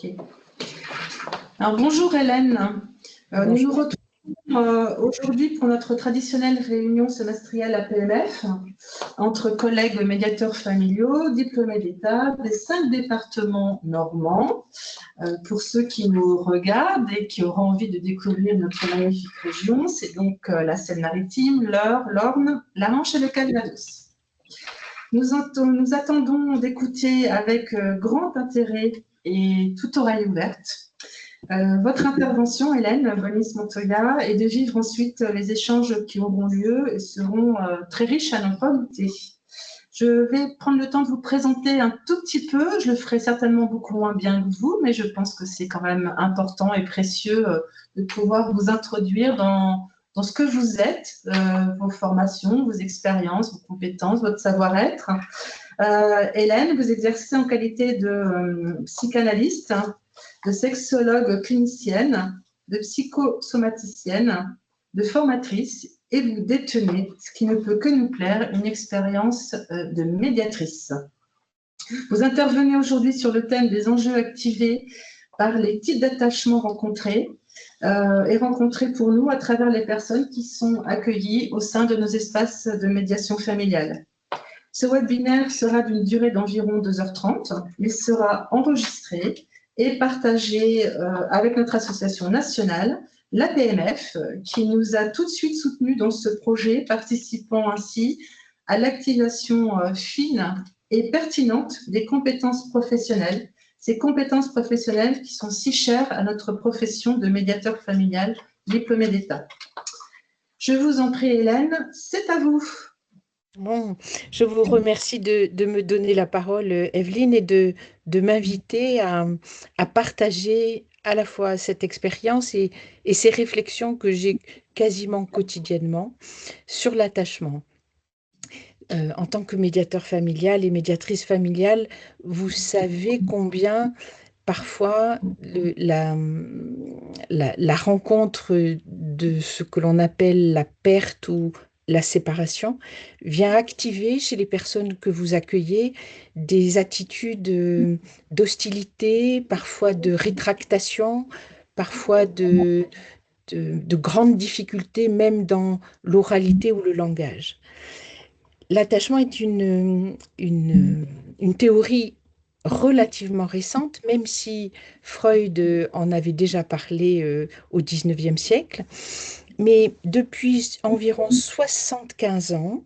Ok. Alors, bonjour Hélène. Nous nous retrouvons aujourd'hui pour notre traditionnelle réunion semestrielle APMF entre collègues médiateurs familiaux, diplômés d'État des 5 départements normands. Pour ceux qui nous regardent et qui auront envie de découvrir notre magnifique région, c'est donc la Seine-Maritime, l'Eure, l'Orne, la Manche et le Calvados. Nous attendons d'écouter avec grand intérêt et toute oreille ouverte votre intervention, Hélène Bonis-Montoya, et de vivre ensuite les échanges qui auront lieu et seront très riches à n'en pas douter. Je vais prendre le temps de vous présenter un tout petit peu. Je le ferai certainement beaucoup moins bien que vous, mais je pense que c'est quand même important et précieux de pouvoir vous introduire dans ce que vous êtes, vos formations, vos expériences, vos compétences, votre savoir-être. Hélène, vous exercez en qualité de psychanalyste, de sexologue clinicienne, de psychosomaticienne, de formatrice, et vous détenez, ce qui ne peut que nous plaire, une expérience de médiatrice. Vous intervenez aujourd'hui sur le thème des enjeux activés par les types d'attachements rencontrés et rencontrés pour nous à travers les personnes qui sont accueillies au sein de nos espaces de médiation familiale. Ce webinaire sera d'une durée d'environ 2h30. Il sera enregistré et partagé avec notre association nationale, l'APMF, qui nous a tout de suite soutenus dans ce projet, participant ainsi à l'activation fine et pertinente des compétences professionnelles, ces compétences professionnelles qui sont si chères à notre profession de médiateur familial diplômé d'État. Je vous en prie, Hélène, c'est à vous. Bon, je vous remercie de me donner la parole, Evelyne, et de m'inviter à partager à la fois cette expérience et ces réflexions que j'ai quasiment quotidiennement sur l'attachement. En tant que médiateur familial et médiatrice familiale, vous savez combien parfois la rencontre de ce que l'on appelle la perte ou la séparation vient activer chez les personnes que vous accueillez des attitudes d'hostilité, parfois de rétractation, parfois de grandes difficultés, même dans l'oralité ou le langage. L'attachement est une théorie relativement récente, même si Freud en avait déjà parlé au XIXe siècle. Mais depuis environ 75 ans,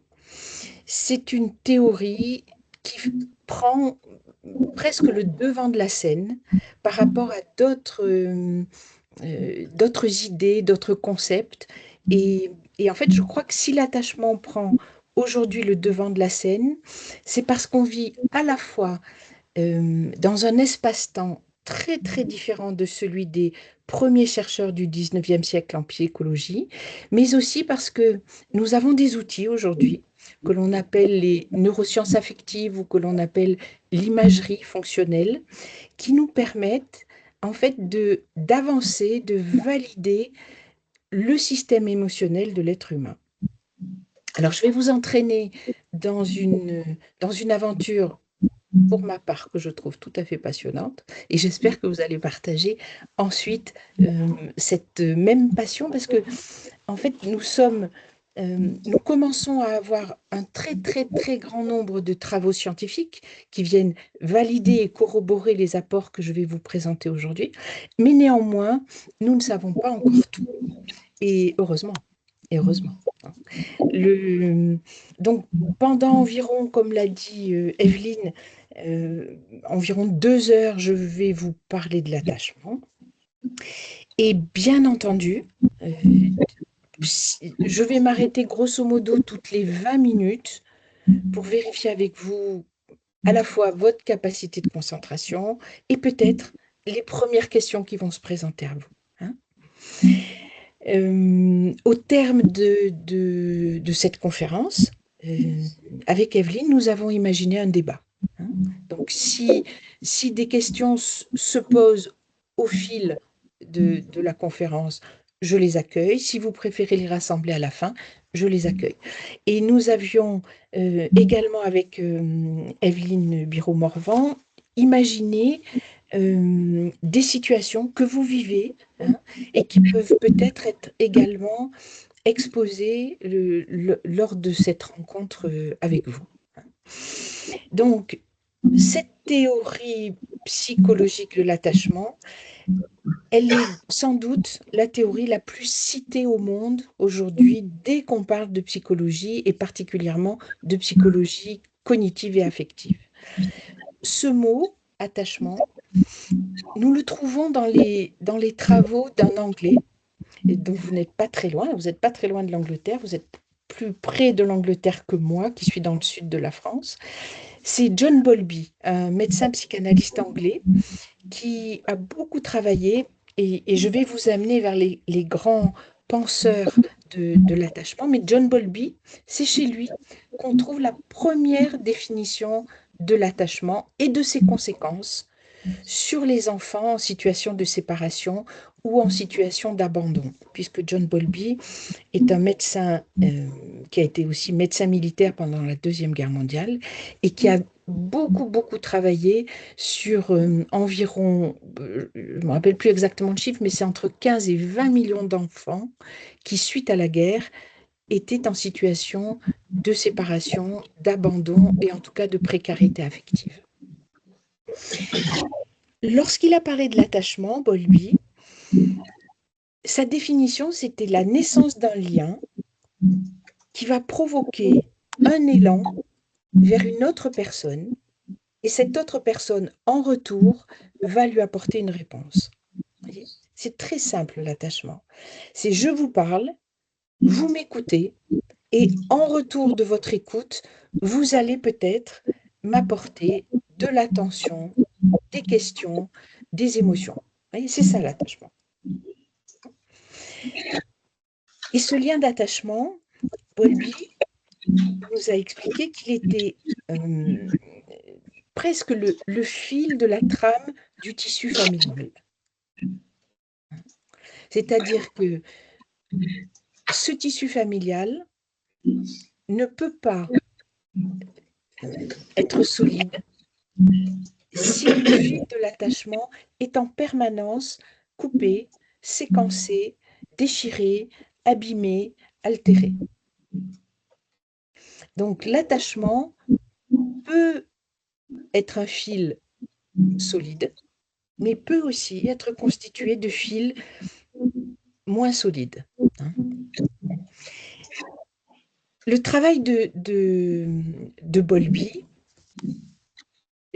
c'est une théorie qui prend presque le devant de la scène par rapport à d'autres idées, d'autres concepts. Et en fait, je crois que si l'attachement prend aujourd'hui le devant de la scène, c'est parce qu'on vit à la fois dans un espace-temps très très différent de celui des premiers chercheurs du 19e siècle en psychologie, mais aussi parce que nous avons des outils aujourd'hui que l'on appelle les neurosciences affectives ou que l'on appelle l'imagerie fonctionnelle, qui nous permettent en fait d'avancer, de valider le système émotionnel de l'être humain. Alors, je vais vous entraîner dans une aventure, pour ma part, que je trouve tout à fait passionnante. Et j'espère que vous allez partager ensuite cette même passion, parce que, en fait, nous commençons à avoir un très, très, très grand nombre de travaux scientifiques qui viennent valider et corroborer les apports que je vais vous présenter aujourd'hui. Mais néanmoins, nous ne savons pas encore tout. Et heureusement, et heureusement. Donc, pendant environ, comme l'a dit Evelyne, environ 2 heures, je vais vous parler de l'attachement. Et bien entendu, je vais m'arrêter grosso modo toutes les 20 minutes pour vérifier avec vous à la fois votre capacité de concentration et peut-être les premières questions qui vont se présenter à vous. Hein. Au terme de cette conférence, avec Evelyne, nous avons imaginé un débat. Hein. Donc, si des questions se posent au fil de la conférence, je les accueille. Si vous préférez les rassembler à la fin, je les accueille. Et nous avions également avec Evelyne Biro-Morvan imaginé des situations que vous vivez, hein, et qui peuvent peut-être être également exposées lors de cette rencontre avec vous. Donc, cette théorie psychologique de l'attachement, elle est sans doute la théorie la plus citée au monde aujourd'hui dès qu'on parle de psychologie et particulièrement de psychologie cognitive et affective. Ce mot, attachement, nous le trouvons dans les travaux d'un Anglais, et dont vous n'êtes pas très loin, vous n'êtes pas très loin de l'Angleterre, vous êtes plus près de l'Angleterre que moi, qui suis dans le sud de la France. C'est John Bowlby, un médecin psychanalyste anglais, qui a beaucoup travaillé, et je vais vous amener vers les grands penseurs de l'attachement, mais John Bowlby, c'est chez lui qu'on trouve la première définition de l'attachement et de ses conséquences sur les enfants en situation de séparation ou en situation d'abandon, puisque John Bowlby est un médecin qui a été aussi médecin militaire pendant la Deuxième Guerre mondiale et qui a beaucoup travaillé sur environ, je ne me rappelle plus exactement le chiffre, mais c'est entre 15 et 20 millions d'enfants qui, suite à la guerre, étaient en situation de séparation, d'abandon et en tout cas de précarité affective. Lorsqu'il a parlé de l'attachement, Bowlby, sa définition, c'était la naissance d'un lien qui va provoquer un élan vers une autre personne, et cette autre personne, en retour, va lui apporter une réponse. C'est très simple, l'attachement. C'est je vous parle, vous m'écoutez, et en retour de votre écoute, vous allez peut-être m'apporter de l'attention, des questions, des émotions. C'est ça l'attachement. Et ce lien d'attachement, Bowlby nous a expliqué qu'il était presque le fil de la trame du tissu familial. C'est-à-dire que ce tissu familial ne peut pas être solide si le fil de l'attachement est en permanence coupé, séquencé, déchiré, abîmé, altéré. Donc l'attachement peut être un fil solide, mais peut aussi être constitué de fils moins solides. Le travail de Bowlby,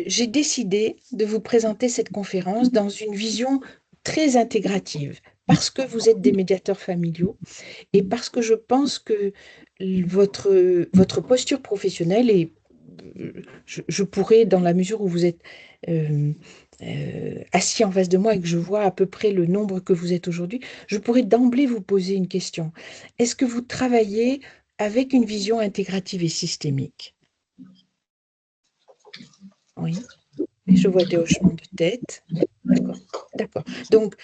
j'ai décidé de vous présenter cette conférence dans une vision très intégrative, parce que vous êtes des médiateurs familiaux et parce que je pense que votre posture professionnelle, et je pourrais, dans la mesure où vous êtes assis en face de moi et que je vois à peu près le nombre que vous êtes aujourd'hui, je pourrais d'emblée vous poser une question. Est-ce que vous travaillez avec une vision intégrative et systémique? Oui. Je vois des hochements de tête. D'accord. Donc,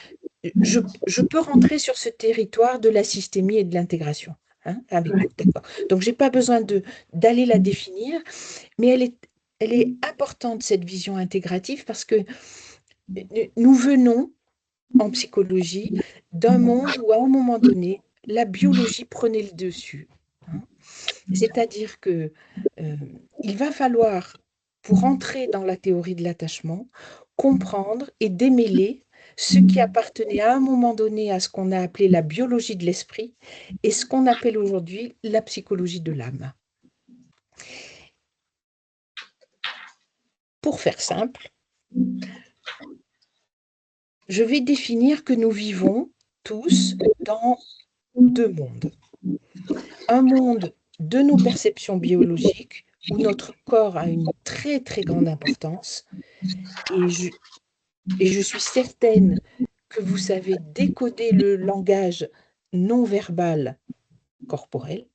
je peux rentrer sur ce territoire de la systémie et de l'intégration. Avec vous, d'accord. Donc, je n'ai pas besoin d'aller la définir, mais elle est importante, cette vision intégrative, parce que nous venons, en psychologie, d'un monde où, à un moment donné, la biologie prenait le dessus. C'est-à-dire que il va falloir, pour entrer dans la théorie de l'attachement, comprendre et démêler ce qui appartenait à un moment donné à ce qu'on a appelé la biologie de l'esprit et ce qu'on appelle aujourd'hui la psychologie de l'âme. Pour faire simple, je vais définir que nous vivons tous dans deux mondes. Un monde de nos perceptions biologiques où notre corps a une très grande importance, et je suis certaine que vous savez décoder le langage non verbal corporel,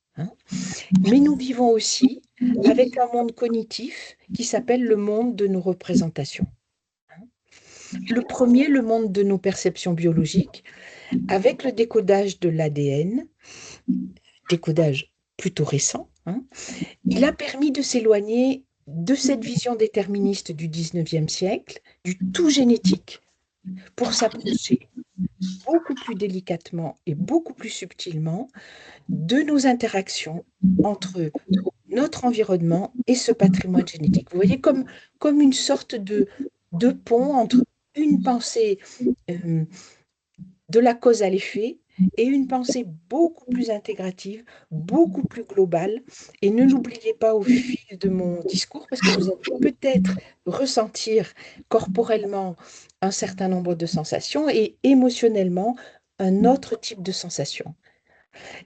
mais nous vivons aussi avec un monde cognitif qui s'appelle le monde de nos représentations. Le premier, le monde de nos perceptions biologiques, avec le décodage de l'ADN, décodage plutôt récent, il a permis de s'éloigner de cette vision déterministe du 19e siècle, du tout génétique, pour s'approcher beaucoup plus délicatement et beaucoup plus subtilement de nos interactions entre notre environnement et ce patrimoine génétique. Vous voyez, comme une sorte de pont entre une pensée de la cause à l'effet et une pensée beaucoup plus intégrative, beaucoup plus globale. Et ne l'oubliez pas au fil de mon discours, parce que vous allez peut-être ressentir corporellement un certain nombre de sensations et émotionnellement un autre type de sensation.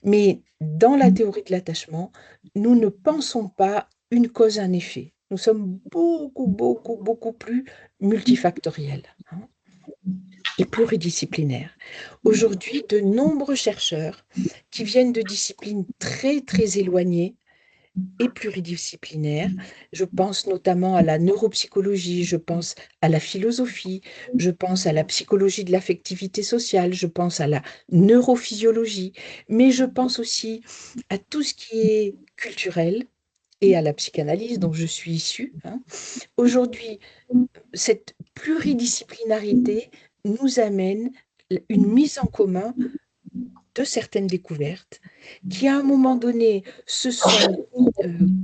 Mais dans la théorie de l'attachement, nous ne pensons pas une cause, un effet. Nous sommes beaucoup, beaucoup, beaucoup plus multifactoriels, hein, et pluridisciplinaires. Aujourd'hui, de nombreux chercheurs qui viennent de disciplines très, très éloignées et pluridisciplinaires, je pense notamment à la neuropsychologie, je pense à la philosophie, je pense à la psychologie de l'affectivité sociale, je pense à la neurophysiologie, mais je pense aussi à tout ce qui est culturel et à la psychanalyse dont je suis issue, hein. Aujourd'hui, cette pluridisciplinarité nous amène une mise en commun de certaines découvertes qui, à un moment donné, se sont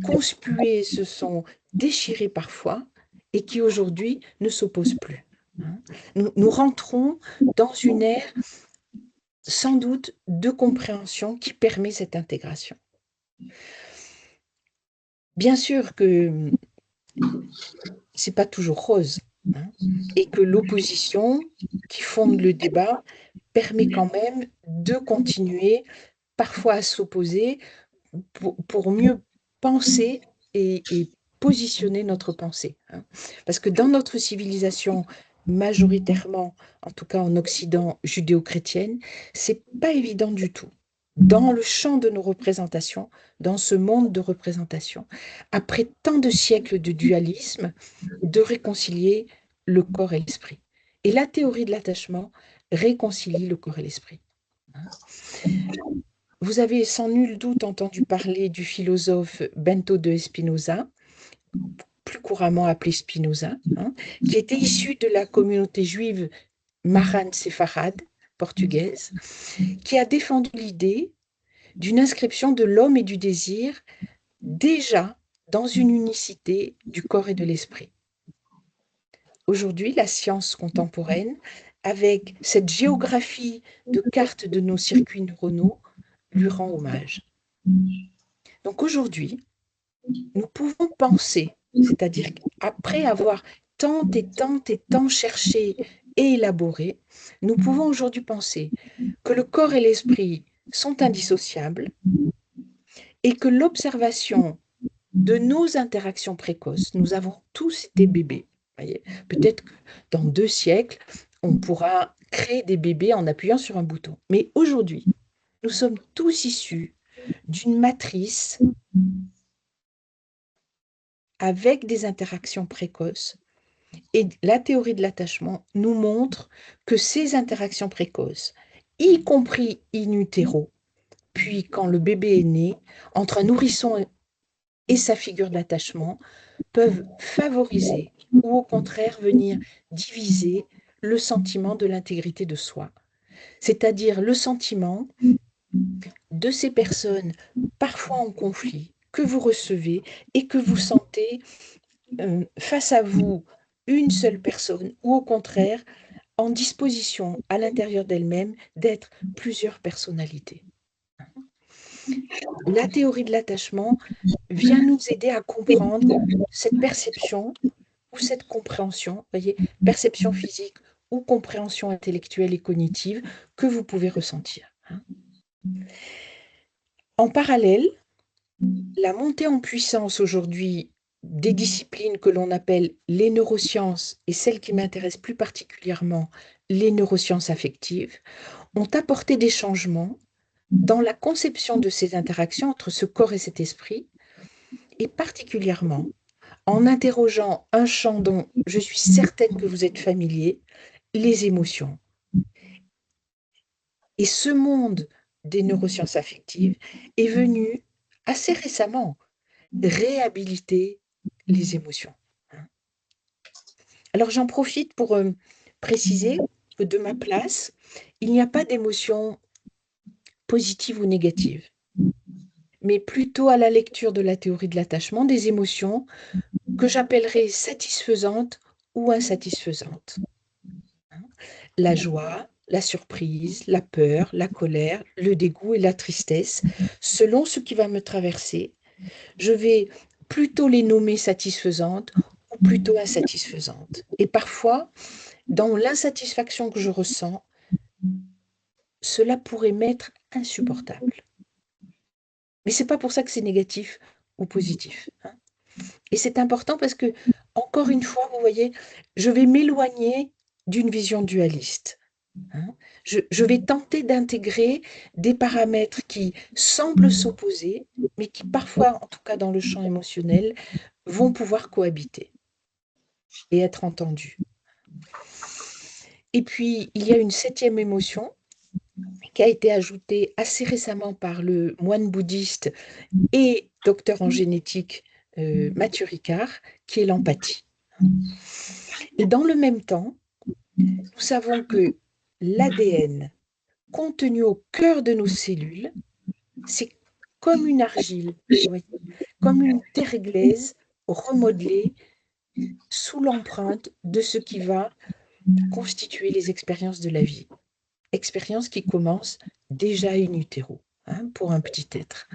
conspuées, se sont déchirées parfois, et qui aujourd'hui ne s'opposent plus, hein. Nous rentrons dans une ère sans doute de compréhension qui permet cette intégration. Bien sûr que c'est pas toujours rose, hein, et que l'opposition qui fonde le débat permet quand même de continuer parfois à s'opposer pour mieux penser et positionner notre pensée, hein. Parce que dans notre civilisation, majoritairement, en tout cas en Occident, judéo-chrétienne, c'est pas évident du tout. Dans le champ de nos représentations, dans ce monde de représentation, après tant de siècles de dualisme, de réconcilier le corps et l'esprit. Et la théorie de l'attachement réconcilie le corps et l'esprit, hein. Vous avez sans nul doute entendu parler du philosophe Bento de Spinoza, plus couramment appelé Spinoza, hein, qui était issu de la communauté juive marane séfarade portugaise, qui a défendu l'idée d'une inscription de l'homme et du désir déjà dans une unicité du corps et de l'esprit. Aujourd'hui, la science contemporaine, avec cette géographie de cartes de nos circuits neuronaux, lui rend hommage. Donc aujourd'hui, nous pouvons penser, c'est-à-dire qu'après avoir tant et tant et tant cherché et élaboré, nous pouvons aujourd'hui penser que le corps et l'esprit sont indissociables et que l'observation de nos interactions précoces, nous avons tous été bébés. Voyez, peut-être que dans 2 siècles, on pourra créer des bébés en appuyant sur un bouton. Mais aujourd'hui, nous sommes tous issus d'une matrice avec des interactions précoces. Et la théorie de l'attachement nous montre que ces interactions précoces, y compris in utero, puis quand le bébé est né, entre un nourrisson et sa figure d'attachement, peuvent favoriser ou au contraire venir diviser le sentiment de l'intégrité de soi, c'est-à-dire le sentiment de ces personnes parfois en conflit que vous recevez et que vous sentez face à vous une seule personne ou au contraire en disposition à l'intérieur d'elle-même d'être plusieurs personnalités. La théorie de l'attachement vient nous aider à comprendre cette perception ou cette compréhension, voyez, perception physique ou compréhension intellectuelle et cognitive que vous pouvez ressentir. En parallèle, la montée en puissance aujourd'hui des disciplines que l'on appelle les neurosciences et celles qui m'intéressent plus particulièrement, les neurosciences affectives, ont apporté des changements dans la conception de ces interactions entre ce corps et cet esprit, et particulièrement en interrogeant un champ dont je suis certaine que vous êtes familier, les émotions. Et ce monde des neurosciences affectives est venu assez récemment réhabiliter les émotions. Alors j'en profite pour préciser que de ma place, il n'y a pas d'émotion positive ou négative, mais plutôt à la lecture de la théorie de l'attachement, des émotions que j'appellerais satisfaisantes ou insatisfaisantes. La joie, la surprise, la peur, la colère, le dégoût et la tristesse, selon ce qui va me traverser, je vais plutôt les nommer satisfaisantes ou plutôt insatisfaisantes. Et parfois, dans l'insatisfaction que je ressens, cela pourrait m'être insupportable. Mais c'est pas pour ça que c'est négatif ou positif, hein. Et c'est important parce que, encore une fois, vous voyez, je vais m'éloigner d'une vision dualiste, hein. Je vais tenter d'intégrer des paramètres qui semblent s'opposer, mais qui parfois, en tout cas dans le champ émotionnel, vont pouvoir cohabiter et être entendus. Et puis, il y a une septième émotion qui a été ajoutée assez récemment par le moine bouddhiste et docteur en génétique Mathieu Ricard, qui est l'empathie. Et dans le même temps, nous savons que l'ADN contenu au cœur de nos cellules, c'est comme une argile, vous voyez, comme une terre glaise remodelée sous l'empreinte de ce qui va constituer les expériences de la vie. Expériences qui commencent déjà in utero, hein, pour un petit être.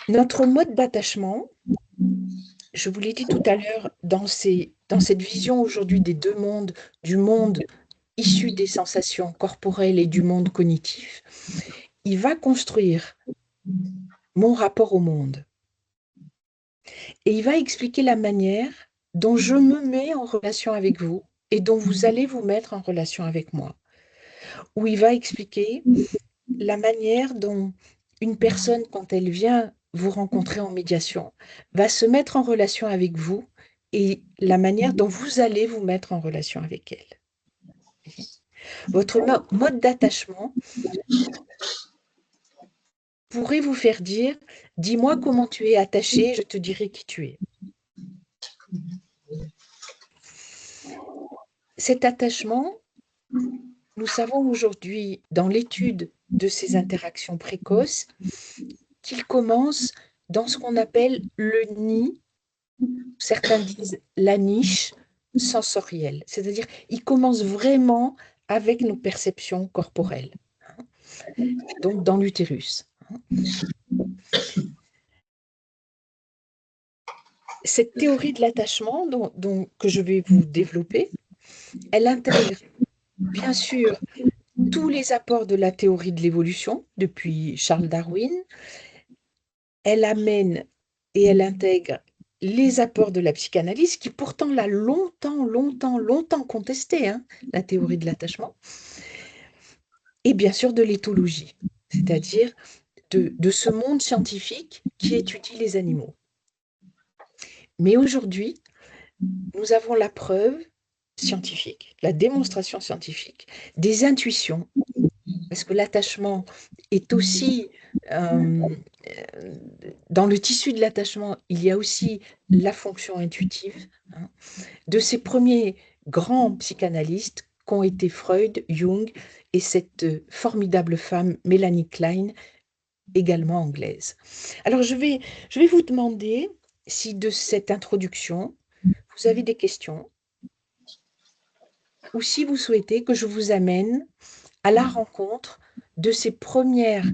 Notre mode d'attachement, je vous l'ai dit tout à l'heure, dans cette vision aujourd'hui des deux mondes, du monde issu des sensations corporelles et du monde cognitif, il va construire mon rapport au monde. Et il va expliquer la manière dont je me mets en relation avec vous et dont vous allez vous mettre en relation avec moi. Où il va expliquer la manière dont une personne, quand elle vient vous rencontrer en médiation, va se mettre en relation avec vous et la manière dont vous allez vous mettre en relation avec elle. Votre mode d'attachement pourrait vous faire dire, dis-moi comment tu es attaché, je te dirai qui tu es. Cet attachement, nous savons aujourd'hui, dans l'étude de ces interactions précoces, qu'il commence dans ce qu'on appelle le nid, certains disent la niche sensorielle, c'est-à-dire il commence vraiment avec nos perceptions corporelles, donc dans l'utérus. Cette théorie de l'attachement que je vais vous développer, elle intègre bien sûr tous les apports de la théorie de l'évolution depuis Charles Darwin. Elle amène et elle intègre les apports de la psychanalyse, qui pourtant l'a longtemps contestée, hein, la théorie de l'attachement, et bien sûr de l'éthologie, c'est-à-dire de ce monde scientifique qui étudie les animaux. Mais aujourd'hui, nous avons la preuve scientifique, la démonstration scientifique, des intuitions, parce que l'attachement est aussi, dans le tissu de l'attachement, il y a aussi la fonction intuitive, hein, de ces premiers grands psychanalystes qu'ont été Freud, Jung et cette formidable femme Mélanie Klein, également anglaise. Alors je vais vous demander si de cette introduction, vous avez des questions ou si vous souhaitez que je vous amène à la rencontre de ces premières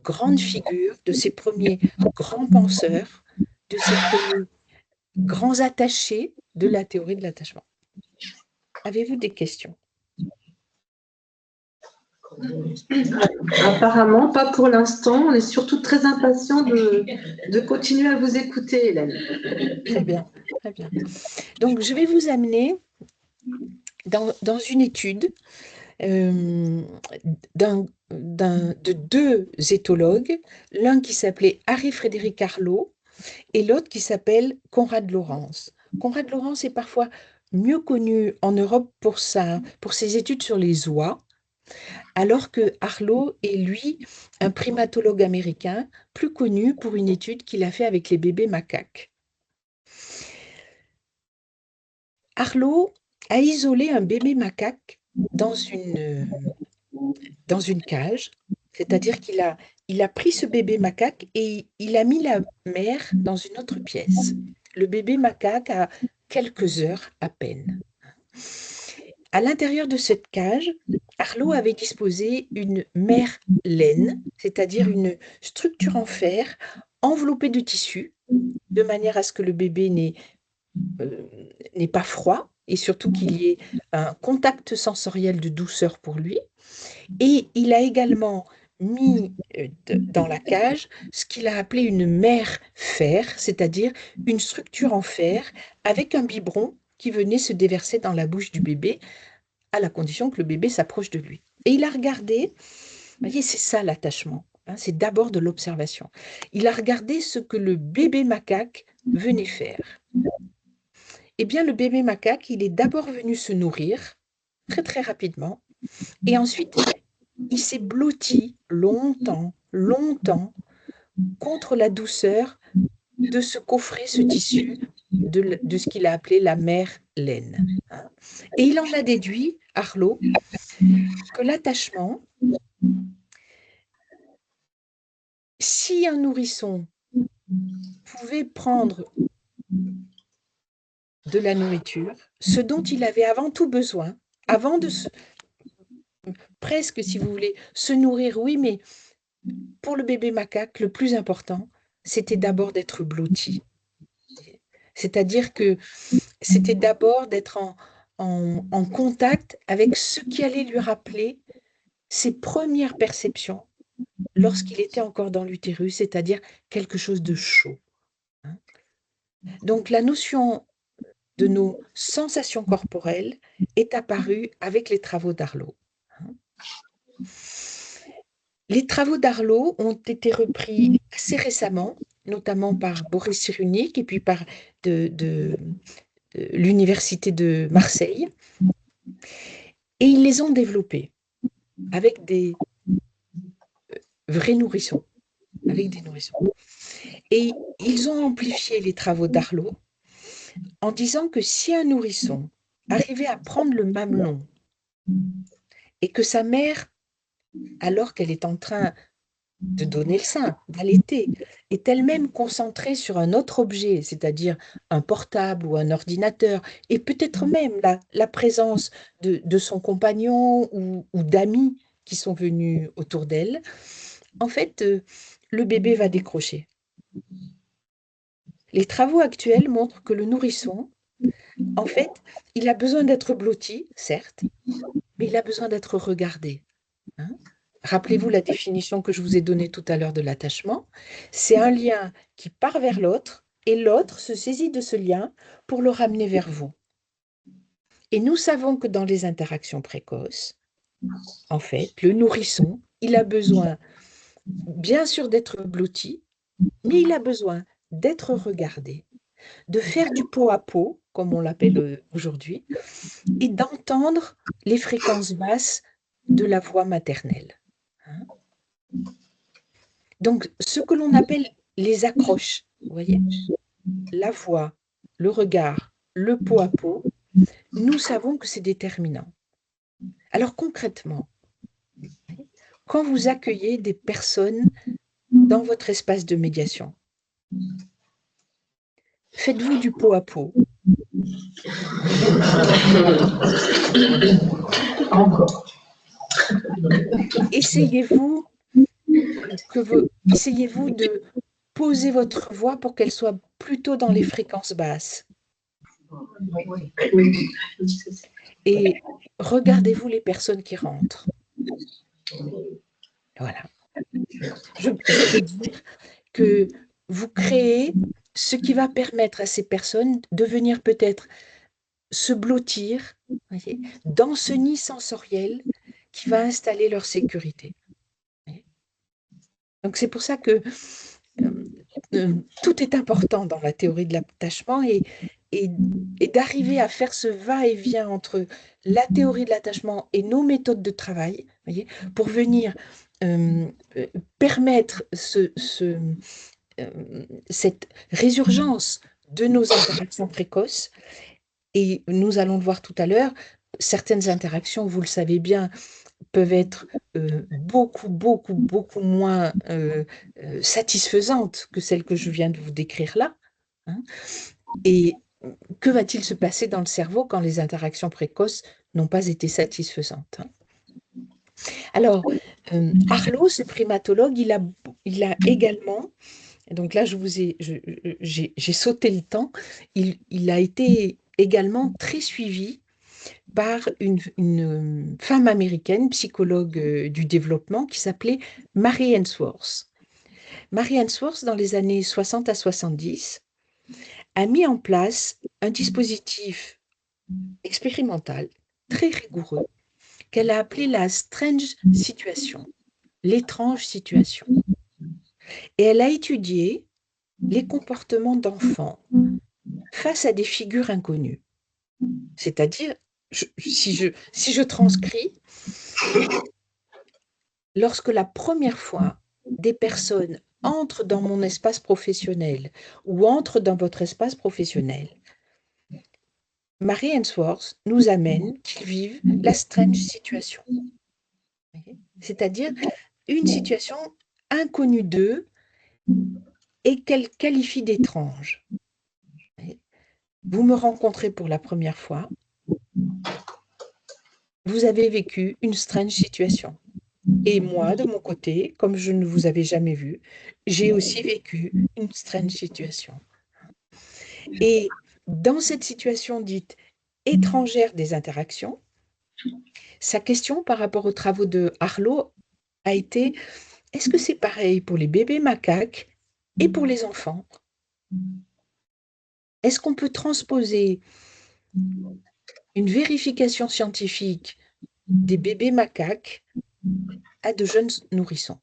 grandes figures, de ces premiers grands penseurs, de ces premiers grands attachés de la théorie de l'attachement. Avez-vous des questions? Apparemment, pas pour l'instant. On est surtout très impatients de continuer à vous écouter, Hélène. Très bien, très bien. Donc, je vais vous amener dans une étude de deux éthologues, l'un qui s'appelait Harry Frédéric Arlot et l'autre qui s'appelle Konrad Lorenz. Konrad Lorenz est parfois mieux connu en Europe pour ses études sur les oies, alors que Harlow est, lui, un primatologue américain, plus connu pour une étude qu'il a fait avec les bébés macaques. Harlow a isolé un bébé macaque dans une cage, c'est-à-dire il a pris ce bébé macaque et il a mis la mère dans une autre pièce. Le bébé macaque a quelques heures à peine. À l'intérieur de cette cage, Harlow avait disposé une mère laine, c'est-à-dire une structure en fer enveloppée de tissu, de manière à ce que le bébé n'ait pas froid et surtout qu'il y ait un contact sensoriel de douceur pour lui. Et il a également mis dans la cage ce qu'il a appelé une mère fer, c'est-à-dire une structure en fer avec un biberon qui venait se déverser dans la bouche du bébé à la condition que le bébé s'approche de lui. Et il a regardé, vous voyez, c'est ça l'attachement, hein, c'est d'abord de l'observation. Il a regardé ce que le bébé macaque venait faire. Eh bien, le bébé macaque, il est d'abord venu se nourrir très très rapidement, et ensuite, il s'est blotti longtemps, longtemps contre la douceur de ce coffret, ce tissu de ce qu'il a appelé la mère laine. Et il en a déduit, Harlow, que l'attachement, si un nourrisson pouvait prendre de la nourriture, ce dont il avait avant tout besoin, avant de presque, si vous voulez, se nourrir, oui, mais pour le bébé macaque, le plus important, c'était d'abord d'être blotti. C'est-à-dire que c'était d'abord d'être en contact avec ce qui allait lui rappeler ses premières perceptions lorsqu'il était encore dans l'utérus, c'est-à-dire quelque chose de chaud. Donc la notion de nos sensations corporelles est apparue avec les travaux d'Harlow. Les travaux d'Harlow ont été repris assez récemment, notamment par Boris Cyrulnik et puis par l'Université de Marseille. Et ils les ont développés avec des vrais nourrissons, avec des nourrissons. Et ils ont amplifié les travaux d'Harlow en disant que si un nourrisson arrivait à prendre le mamelon et que sa mère, alors qu'elle est en train de donner le sein, d'allaiter, est elle-même concentrée sur un autre objet, c'est-à-dire un portable ou un ordinateur, et peut-être même la présence de son compagnon ou d'amis qui sont venus autour d'elle, en fait, le bébé va décrocher. Les travaux actuels montrent que le nourrisson, en fait, il a besoin d'être blotti, certes, mais il a besoin d'être regardé. Hein. Rappelez-vous la définition que je vous ai donnée tout à l'heure de l'attachement. C'est un lien qui part vers l'autre et l'autre se saisit de ce lien pour le ramener vers vous. Et nous savons que dans les interactions précoces, en fait, le nourrisson, il a besoin, bien sûr, d'être blotti, mais il a besoin d'être regardé, de faire du pot à pot, comme on l'appelle aujourd'hui, et d'entendre les fréquences basses de la voix maternelle. Donc, ce que l'on appelle les accroches, vous voyez, la voix, le regard, le pot à pot, nous savons que c'est déterminant. Alors concrètement, quand vous accueillez des personnes dans votre espace de médiation, faites-vous du pot à pot. Encore. Essayez-vous de poser votre voix pour qu'elle soit plutôt dans les fréquences basses. Et regardez-vous les personnes qui rentrent. Voilà. Je peux dire que vous créez ce qui va permettre à ces personnes de venir peut-être se blottir, voyez, dans ce nid sensoriel qui va installer leur sécurité. Donc c'est pour ça que tout est important dans la théorie de l'attachement et et d'arriver à faire ce va-et-vient entre la théorie de l'attachement et nos méthodes de travail, voyez, pour venir permettre cette résurgence de nos interactions précoces. Et nous allons le voir tout à l'heure, certaines interactions, vous le savez bien, peuvent être beaucoup moins satisfaisantes que celles que je viens de vous décrire là. Hein. Et que va-t-il se passer dans le cerveau quand les interactions précoces n'ont pas été satisfaisantes, hein? Alors, Arlo, ce primatologue, il a également, donc là j'ai sauté le temps, il a été également très suivi par une femme américaine, psychologue du développement, qui s'appelait Mary Ainsworth. Mary Ainsworth, dans les années 60 à 70, a mis en place un dispositif expérimental très rigoureux qu'elle a appelé la strange situation, l'étrange situation. Et elle a étudié les comportements d'enfants face à des figures inconnues. C'est-à-dire, si je transcris, lorsque la première fois des personnes entrent dans mon espace professionnel ou entrent dans votre espace professionnel, Mary Ainsworth nous amène qu'ils vivent la strange situation. C'est-à-dire une situation inconnue d'eux et qu'elle qualifie d'étrange. Vous me rencontrez pour la première fois, vous avez vécu une strange situation. Et moi, de mon côté, comme je ne vous avais jamais vu, j'ai aussi vécu une strange situation. Et dans cette situation dite étrangère des interactions, sa question par rapport aux travaux de Arlo a été: est-ce que c'est pareil pour les bébés macaques et pour les enfants? Est-ce qu'on peut transposer une vérification scientifique des bébés macaques à de jeunes nourrissons?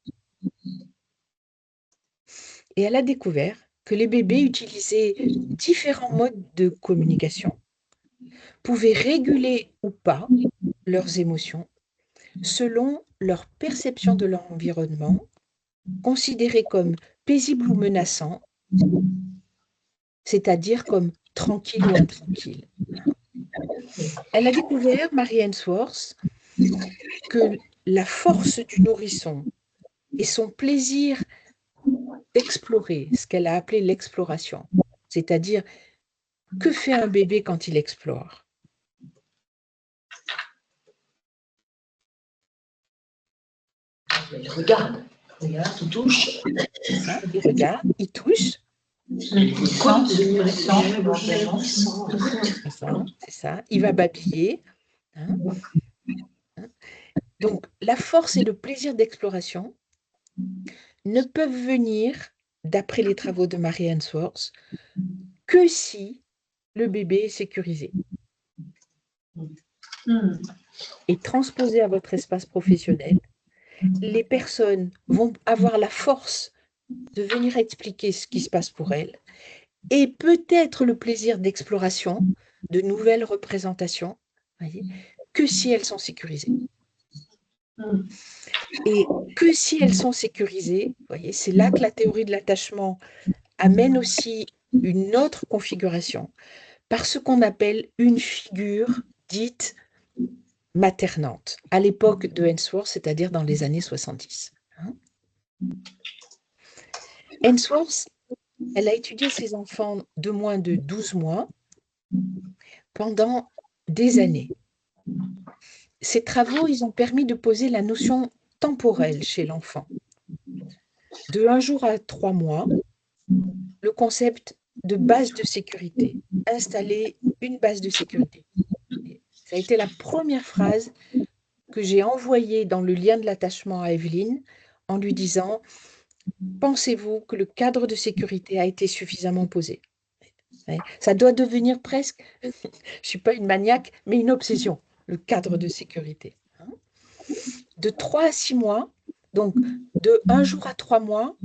Et elle a découvert que les bébés utilisaient différents modes de communication, pouvaient réguler ou pas leurs émotions selon leur perception de leur environnement, considéré comme paisible ou menaçant, c'est-à-dire comme tranquille ou intranquille. Elle a découvert, Mary Ainsworth, que la force du nourrisson et son plaisir d'explorer, ce qu'elle a appelé l'exploration, c'est-à-dire, que fait un bébé quand il explore? Il regarde, il touche. Ça, il regarde, il touche. C'est ça, il va babiller. Hein. Donc, la force et le plaisir d'exploration ne peuvent venir, d'après les travaux de Mary Ainsworth, que si le bébé est sécurisé. Et transposé à votre espace professionnel, les personnes vont avoir la force de venir expliquer ce qui se passe pour elles et peut-être le plaisir d'exploration, de nouvelles représentations, voyez, que si elles sont sécurisées. Et que si elles sont sécurisées, voyez, c'est là que la théorie de l'attachement amène aussi une autre configuration, par ce qu'on appelle une figure dite maternante, à l'époque de Ainsworth, c'est-à-dire dans les années 70. Ainsworth, elle a étudié ses enfants de moins de 12 mois pendant des années. Ces travaux, ils ont permis de poser la notion temporelle chez l'enfant. De 1 jour à 3 mois, le concept de base de sécurité, installer une base de sécurité. Ça a été la première phrase que j'ai envoyée dans le lien de l'attachement à Evelyne en lui disant: pensez-vous que le cadre de sécurité a été suffisamment posé? Ça doit devenir presque, je ne suis pas une maniaque, mais une obsession, le cadre de sécurité. De 3 à 6 mois, donc de 1 jour à 3 mois,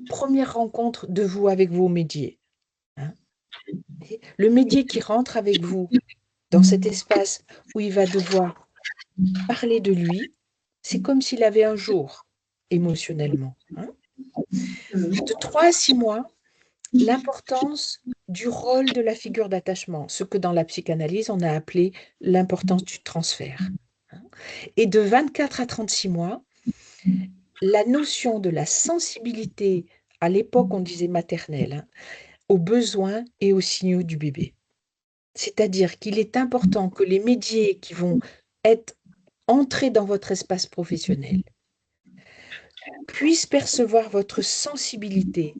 première rencontre de vous avec vos médias. Le médier qui rentre avec vous dans cet espace où il va devoir parler de lui, c'est comme s'il avait un jour émotionnellement. De 3 à 6 mois, l'importance du rôle de la figure d'attachement, ce que dans la psychanalyse, on a appelé l'importance du transfert. Et de 24 à 36 mois, la notion de la sensibilité, à l'époque on disait maternelle, aux besoins et aux signaux du bébé. C'est-à-dire qu'il est important que les médiers qui vont être entrés dans votre espace professionnel puissent percevoir votre sensibilité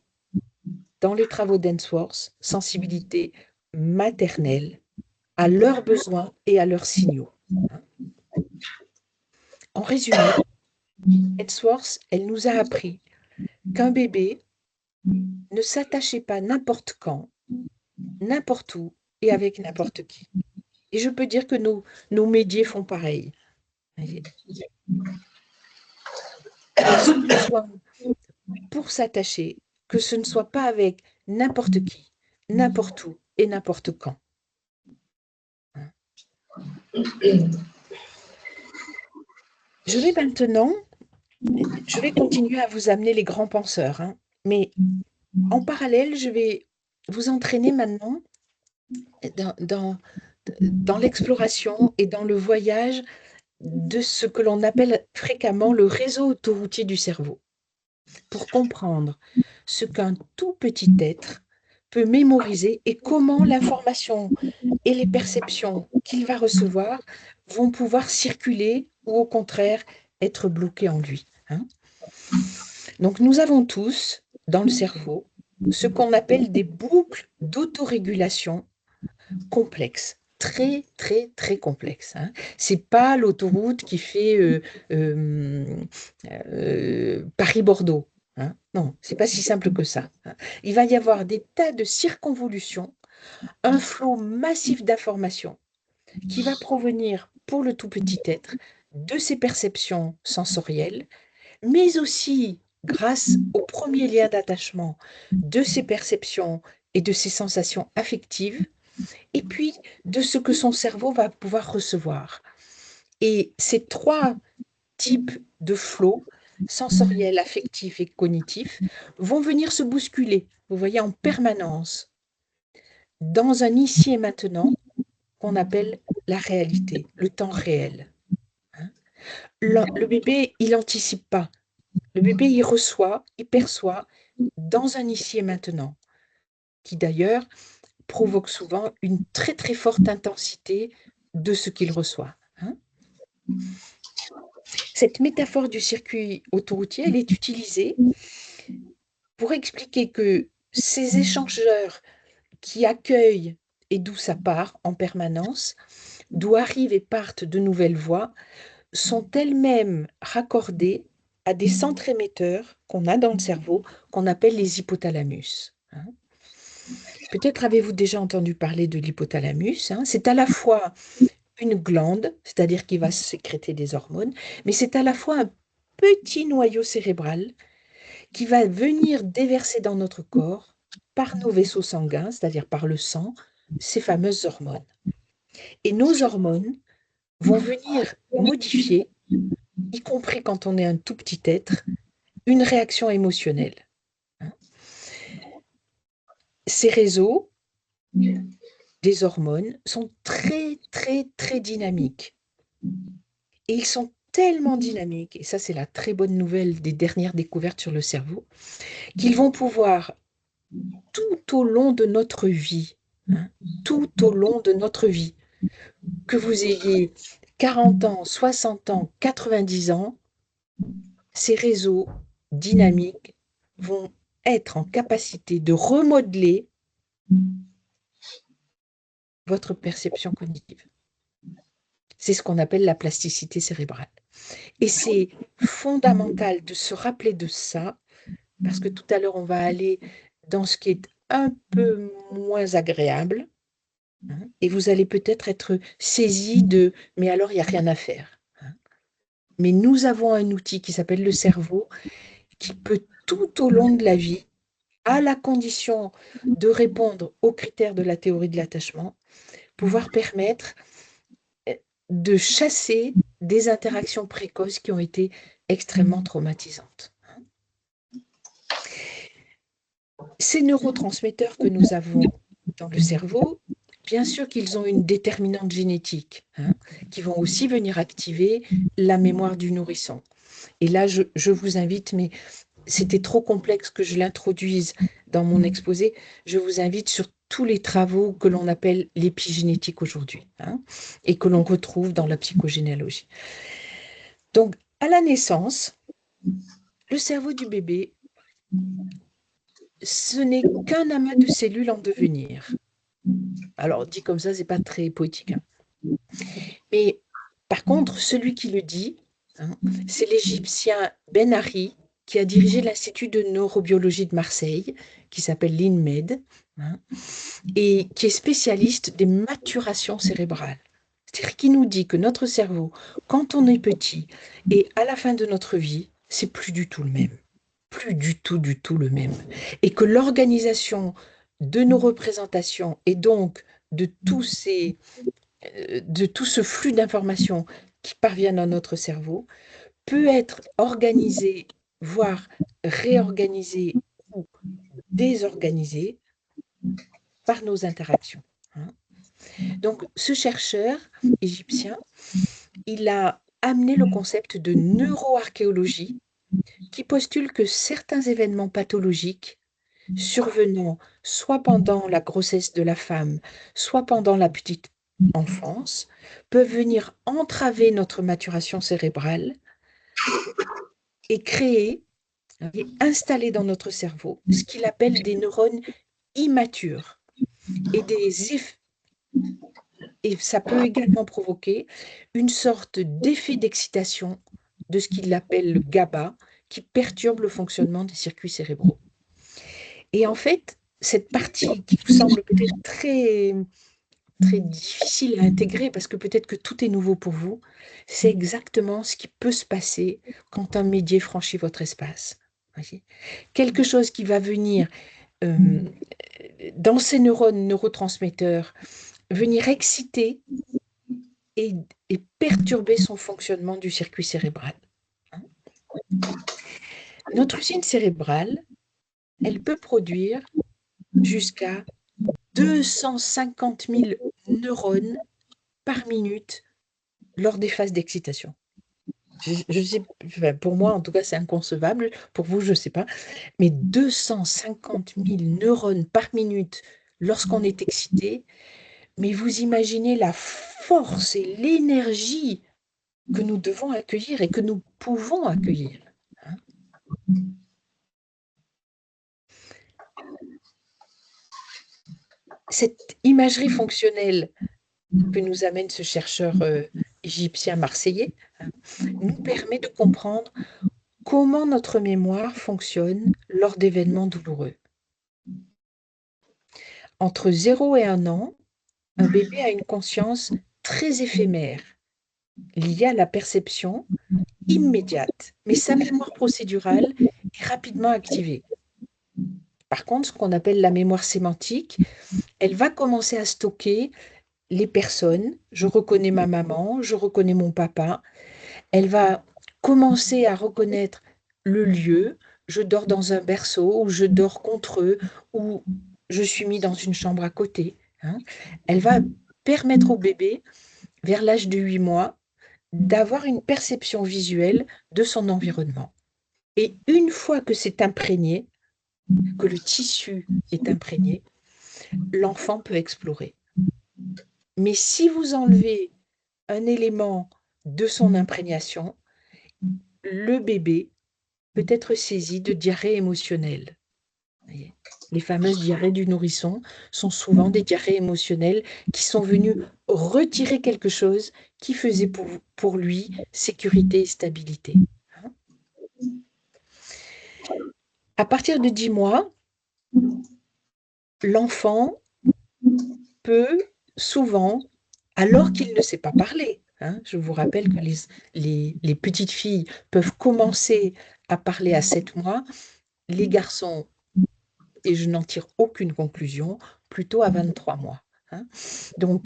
dans les travaux d'Ainsworth, sensibilité maternelle à leurs besoins et à leurs signaux. En résumé, Ainsworth, elle nous a appris qu'un bébé ne s'attachait pas n'importe quand, n'importe où et avec n'importe qui. Et je peux dire que nos médiers font pareil. Ils ont besoin, pour s'attacher, que ce ne soit pas avec n'importe qui, n'importe où et n'importe quand. Je vais continuer à vous amener les grands penseurs, mais en parallèle, je vais vous entraîner maintenant dans l'exploration et dans le voyage de ce que l'on appelle fréquemment le réseau autoroutier du cerveau, pour comprendre ce qu'un tout petit être peut mémoriser et comment l'information et les perceptions qu'il va recevoir vont pouvoir circuler ou au contraire être bloquées en lui. Donc nous avons tous dans le cerveau ce qu'on appelle des boucles d'autorégulation complexes, très très très complexes. C'est pas l'autoroute qui fait Paris-Bordeaux. Non, c'est pas si simple que ça. Il va y avoir des tas de circonvolutions, un flot massif d'informations qui va provenir pour le tout petit être de ses perceptions sensorielles, mais aussi grâce au premier lien d'attachement de ses perceptions et de ses sensations affectives, et puis de ce que son cerveau va pouvoir recevoir. Et ces 3 types de flots, sensoriels, affectifs et cognitifs, vont venir se bousculer, vous voyez, en permanence, dans un ici et maintenant qu'on appelle la réalité, le temps réel. Le bébé, il n'anticipe pas. Le bébé, il reçoit, il perçoit dans un ici et maintenant, qui d'ailleurs provoque souvent une très très forte intensité de ce qu'il reçoit. Cette métaphore du circuit autoroutier, elle est utilisée pour expliquer que ces échangeurs qui accueillent et d'où ça part en permanence, d'où arrivent et partent de nouvelles voies, sont elles-mêmes raccordées à des centres émetteurs qu'on a dans le cerveau, qu'on appelle les hypothalamus. Peut-être avez-vous déjà entendu parler de l'hypothalamus. C'est à la fois une glande, c'est-à-dire qui va sécréter des hormones, mais c'est à la fois un petit noyau cérébral qui va venir déverser dans notre corps, par nos vaisseaux sanguins, c'est-à-dire par le sang, ces fameuses hormones. Et nos hormones vont venir modifier, y compris quand on est un tout petit être, une réaction émotionnelle. Ces réseaux des hormones sont très, très, très dynamiques. Et ils sont tellement dynamiques, et ça c'est la très bonne nouvelle des dernières découvertes sur le cerveau, qu'ils vont pouvoir, tout au long de notre vie, tout au long de notre vie, que vous ayez 40 ans, 60 ans, 90 ans, ces réseaux dynamiques vont être en capacité de remodeler votre perception cognitive. C'est ce qu'on appelle la plasticité cérébrale. Et c'est fondamental de se rappeler de ça, parce que tout à l'heure, on va aller dans ce qui est un peu moins agréable, et vous allez peut-être être saisi de « mais alors, il n'y a rien à faire ». Mais nous avons un outil qui s'appelle le cerveau, qui peut tout au long de la vie à la condition de répondre aux critères de la théorie de l'attachement, pouvoir permettre de chasser des interactions précoces qui ont été extrêmement traumatisantes. Ces neurotransmetteurs que nous avons dans le cerveau, bien sûr qu'ils ont une déterminante génétique, qui vont aussi venir activer la mémoire du nourrisson. Et là, je vous invite, mais c'était trop complexe que je l'introduise dans mon exposé, je vous invite sur tous les travaux que l'on appelle l'épigénétique aujourd'hui, et que l'on retrouve dans la psychogénéalogie. Donc, à la naissance, le cerveau du bébé, ce n'est qu'un amas de cellules en devenir. Alors, dit comme ça, c'est pas très poétique. Mais par contre, celui qui le dit, c'est l'Égyptien Ben Ari, qui a dirigé l'Institut de neurobiologie de Marseille, qui s'appelle l'INMED, et qui est spécialiste des maturations cérébrales. C'est-à-dire qu'il nous dit que notre cerveau, quand on est petit et à la fin de notre vie, c'est plus du tout le même. Plus du tout le même. Et que l'organisation de nos représentations et donc de tout ce flux d'informations qui parviennent dans notre cerveau peut être organisé, voire réorganisé ou désorganisé par nos interactions. Donc, ce chercheur égyptien, il a amené le concept de neuroarchéologie qui postule que certains événements pathologiques survenant soit pendant la grossesse de la femme, soit pendant la petite enfance, peuvent venir entraver notre maturation cérébrale et créer et installer dans notre cerveau ce qu'il appelle des neurones immatures et ça peut également provoquer une sorte d'effet d'excitation de ce qu'il appelle le GABA qui perturbe le fonctionnement des circuits cérébraux. Et en fait, cette partie qui vous semble peut-être très, très difficile à intégrer parce que peut-être que tout est nouveau pour vous, c'est exactement ce qui peut se passer quand un médier franchit votre espace. Voyez, quelque chose qui va venir dans ces neurotransmetteurs, venir exciter et perturber son fonctionnement du circuit cérébral. Notre usine cérébrale, elle peut produire jusqu'à 250 000 neurones par minute lors des phases d'excitation. Je sais, pour moi, en tout cas, c'est inconcevable. Pour vous, je ne sais pas. Mais 250 000 neurones par minute lorsqu'on est excité, mais vous imaginez la force et l'énergie que nous devons accueillir et que nous pouvons accueillir. Cette imagerie fonctionnelle que nous amène ce chercheur égyptien marseillais nous permet de comprendre comment notre mémoire fonctionne lors d'événements douloureux. Entre 0 et 1 an, un bébé a une conscience très éphémère, liée à la perception immédiate, mais sa mémoire procédurale est rapidement activée. Par contre, ce qu'on appelle la mémoire sémantique, elle va commencer à stocker les personnes. Je reconnais ma maman, je reconnais mon papa. Elle va commencer à reconnaître le lieu. Je dors dans un berceau, ou je dors contre eux, ou je suis mis dans une chambre à côté. Elle va permettre au bébé, vers l'âge de 8 mois, d'avoir une perception visuelle de son environnement. Et une fois que c'est imprégné, que le tissu est imprégné, l'enfant peut explorer. Mais si vous enlevez un élément de son imprégnation, le bébé peut être saisi de diarrhée émotionnelle. Les fameuses diarrhées du nourrisson sont souvent des diarrhées émotionnelles qui sont venues retirer quelque chose qui faisait pour lui sécurité et stabilité. À partir de 10 mois, l'enfant peut souvent, alors qu'il ne sait pas parler, je vous rappelle que les petites filles peuvent commencer à parler à 7 mois, les garçons et je n'en tire aucune conclusion, plutôt à 23 mois. Hein. Donc,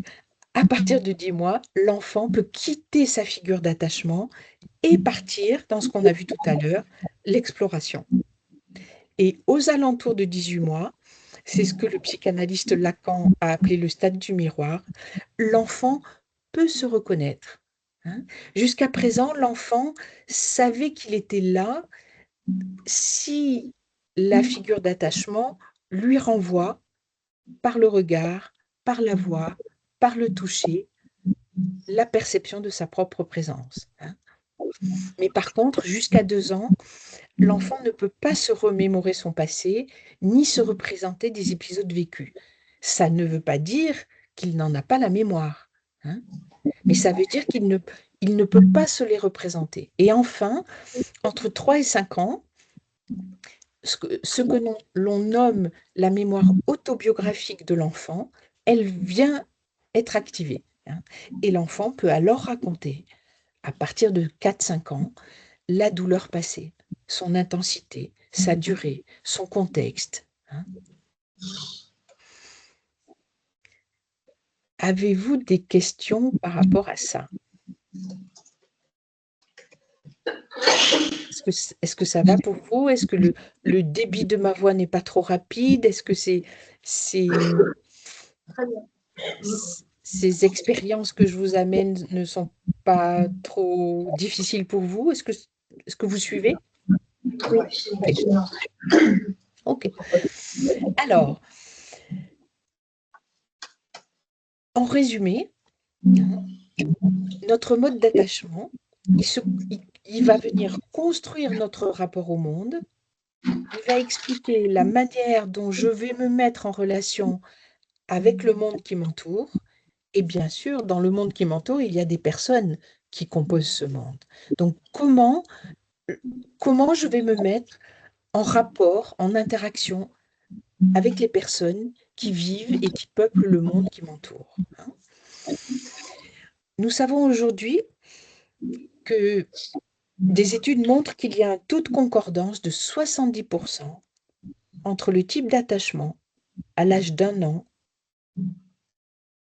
à partir de 10 mois, l'enfant peut quitter sa figure d'attachement et partir dans ce qu'on a vu tout à l'heure, l'exploration. Et aux alentours de 18 mois, c'est ce que le psychanalyste Lacan a appelé le stade du miroir, l'enfant peut se reconnaître. Hein. Jusqu'à présent, l'enfant savait qu'il était là si la figure d'attachement lui renvoie par le regard, par la voix, par le toucher, la perception de sa propre présence. Hein. Mais par contre, jusqu'à 2 ans, l'enfant ne peut pas se remémorer son passé, ni se représenter des épisodes vécus. Ça ne veut pas dire qu'il n'en a pas la mémoire, hein, mais ça veut dire qu'il ne peut pas se les représenter. Et enfin, entre 3 et 5 ans, ce que l'on nomme la mémoire autobiographique de l'enfant, elle vient être activée. Hein, et l'enfant peut alors raconter, à partir de 4-5 ans, la douleur passée, son intensité, sa durée, son contexte. Hein. Avez-vous des questions par rapport à ça? Est-ce que ça va pour vous? Est-ce que le débit de ma voix n'est pas trop rapide? Est-ce que ces expériences que je vous amène ne sont pas trop difficiles pour vous? Est-ce que vous suivez? Oui. Ok. Alors, en résumé, notre mode d'attachement, il va venir construire notre rapport au monde, il va expliquer la manière dont je vais me mettre en relation avec le monde qui m'entoure, et bien sûr, dans le monde qui m'entoure, il y a des personnes qui composent ce monde. Donc, comment je vais me mettre en rapport, en interaction avec les personnes qui vivent et qui peuplent le monde qui m'entoure. Hein. Nous savons aujourd'hui que des études montrent qu'il y a un taux de concordance de 70% entre le type d'attachement à l'âge d'1 an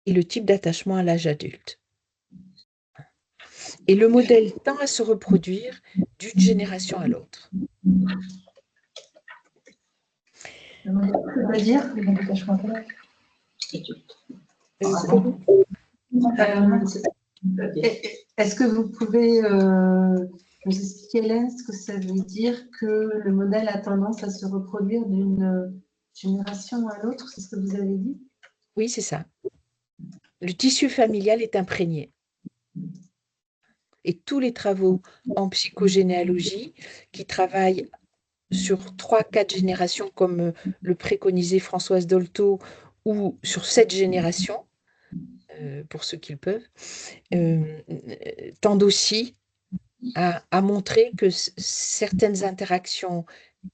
et le type d'attachement à l'âge adulte. Et le modèle tend à se reproduire d'une génération à l'autre. C'est-à-dire est-ce que vous pouvez nous expliquer, Hélène, ce que ça veut dire que le modèle a tendance à se reproduire d'une génération à l'autre? C'est ce que vous avez dit? Oui, c'est ça. Le tissu familial est imprégné. Et tous les travaux en psychogénéalogie qui travaillent sur 3-4 générations, comme le préconisait Françoise Dolto, ou sur 7 générations, pour ceux qui le peuvent, tendent aussi à montrer que certaines interactions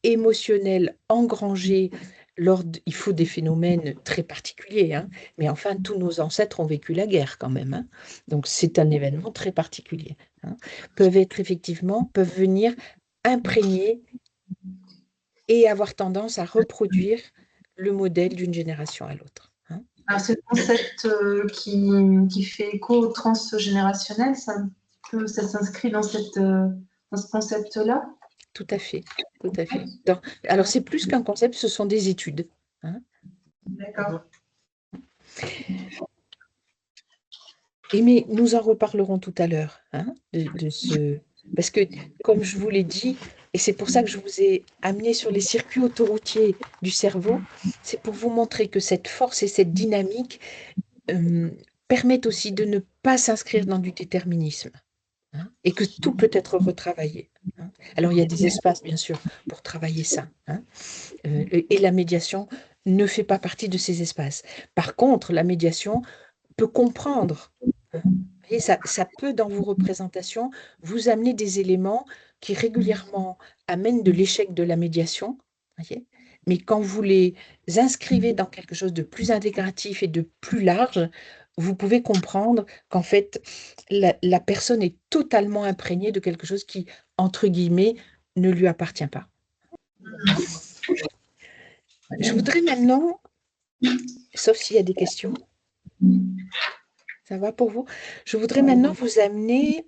émotionnelles engrangées il faut des phénomènes très particuliers, hein, mais enfin, tous nos ancêtres ont vécu la guerre quand même, hein, donc c'est un événement très particulier, hein, peuvent venir imprégner et avoir tendance à reproduire le modèle d'une génération à l'autre. Hein. Alors, ce concept qui fait écho au transgénérationnel, ça s'inscrit dans ce concept-là? Tout à fait, tout à fait. Alors, c'est plus qu'un concept, ce sont des études. Hein. D'accord. Mais nous en reparlerons tout à l'heure, hein, de ce... Parce que, comme je vous l'ai dit, et c'est pour ça que je vous ai amené sur les circuits autoroutiers du cerveau, c'est pour vous montrer que cette force et cette dynamique permettent aussi de ne pas s'inscrire dans du déterminisme, hein, et que tout peut être retravaillé. Hein. Alors, il y a des espaces, bien sûr, pour travailler ça. Hein, et la médiation ne fait pas partie de ces espaces. Par contre, la médiation peut comprendre. Hein. Et ça peut, dans vos représentations, vous amener des éléments qui régulièrement amènent de l'échec de la médiation. Voyez, mais quand vous les inscrivez dans quelque chose de plus intégratif et de plus large, vous pouvez comprendre qu'en fait, la personne est totalement imprégnée de quelque chose qui, entre guillemets, ne lui appartient pas. Je voudrais maintenant, sauf s'il y a des questions, ça va pour vous? Je voudrais maintenant vous amener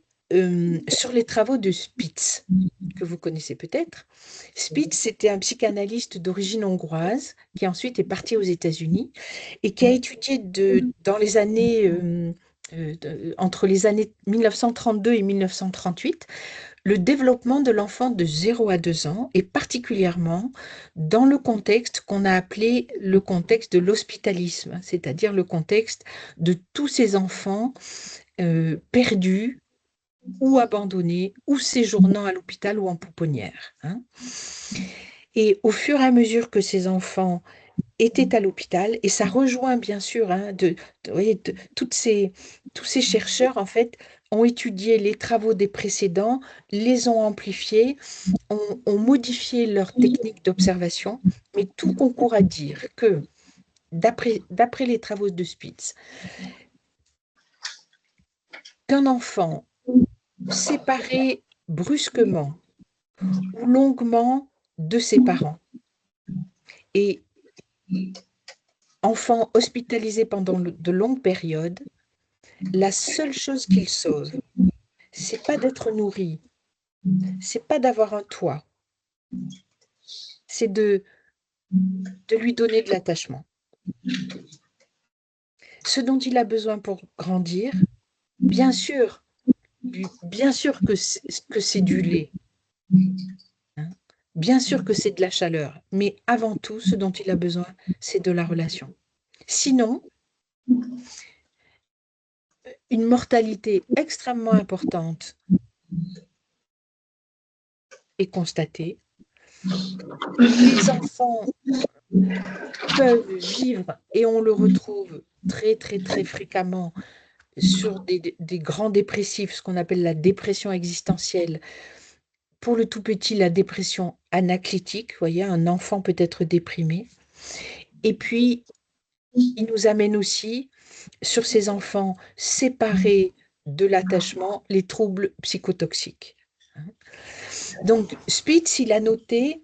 sur les travaux de Spitz, que vous connaissez peut-être. Spitz, c'était un psychanalyste d'origine hongroise qui ensuite est parti aux États-Unis et qui a étudié dans les années, entre les années 1932 et 1938, le développement de l'enfant de 0 à 2 ans, et particulièrement dans le contexte qu'on a appelé le contexte de l'hospitalisme, c'est-à-dire le contexte de tous ces enfants perdus ou abandonnés ou séjournant à l'hôpital ou en pouponnière. Hein. Et au fur et à mesure que ces enfants étaient à l'hôpital, et ça rejoint bien sûr, hein, vous voyez, tous ces chercheurs en fait ont étudié les travaux des précédents, les ont amplifiés, ont modifié leurs techniques d'observation, mais tout concourt à dire que, d'après les travaux de Spitz, qu'un enfant séparé brusquement ou longuement de ses parents et enfant hospitalisé pendant de longues périodes, la seule chose qu'il sauve, c'est pas d'être nourri, c'est pas d'avoir un toit, c'est de lui donner de l'attachement. Ce dont il a besoin pour grandir, bien sûr que c'est du lait, hein. Bien sûr que c'est de la chaleur, mais avant tout, ce dont il a besoin, c'est de la relation. Sinon, une mortalité extrêmement importante est constatée. Les enfants peuvent vivre, et on le retrouve très, très, très fréquemment sur des grands dépressifs, ce qu'on appelle la dépression existentielle. Pour le tout petit, la dépression anaclitique, vous voyez, un enfant peut être déprimé. Et puis, il nous amène aussi, sur ces enfants séparés de l'attachement, les troubles psychotoxiques. Donc, Spitz, il a noté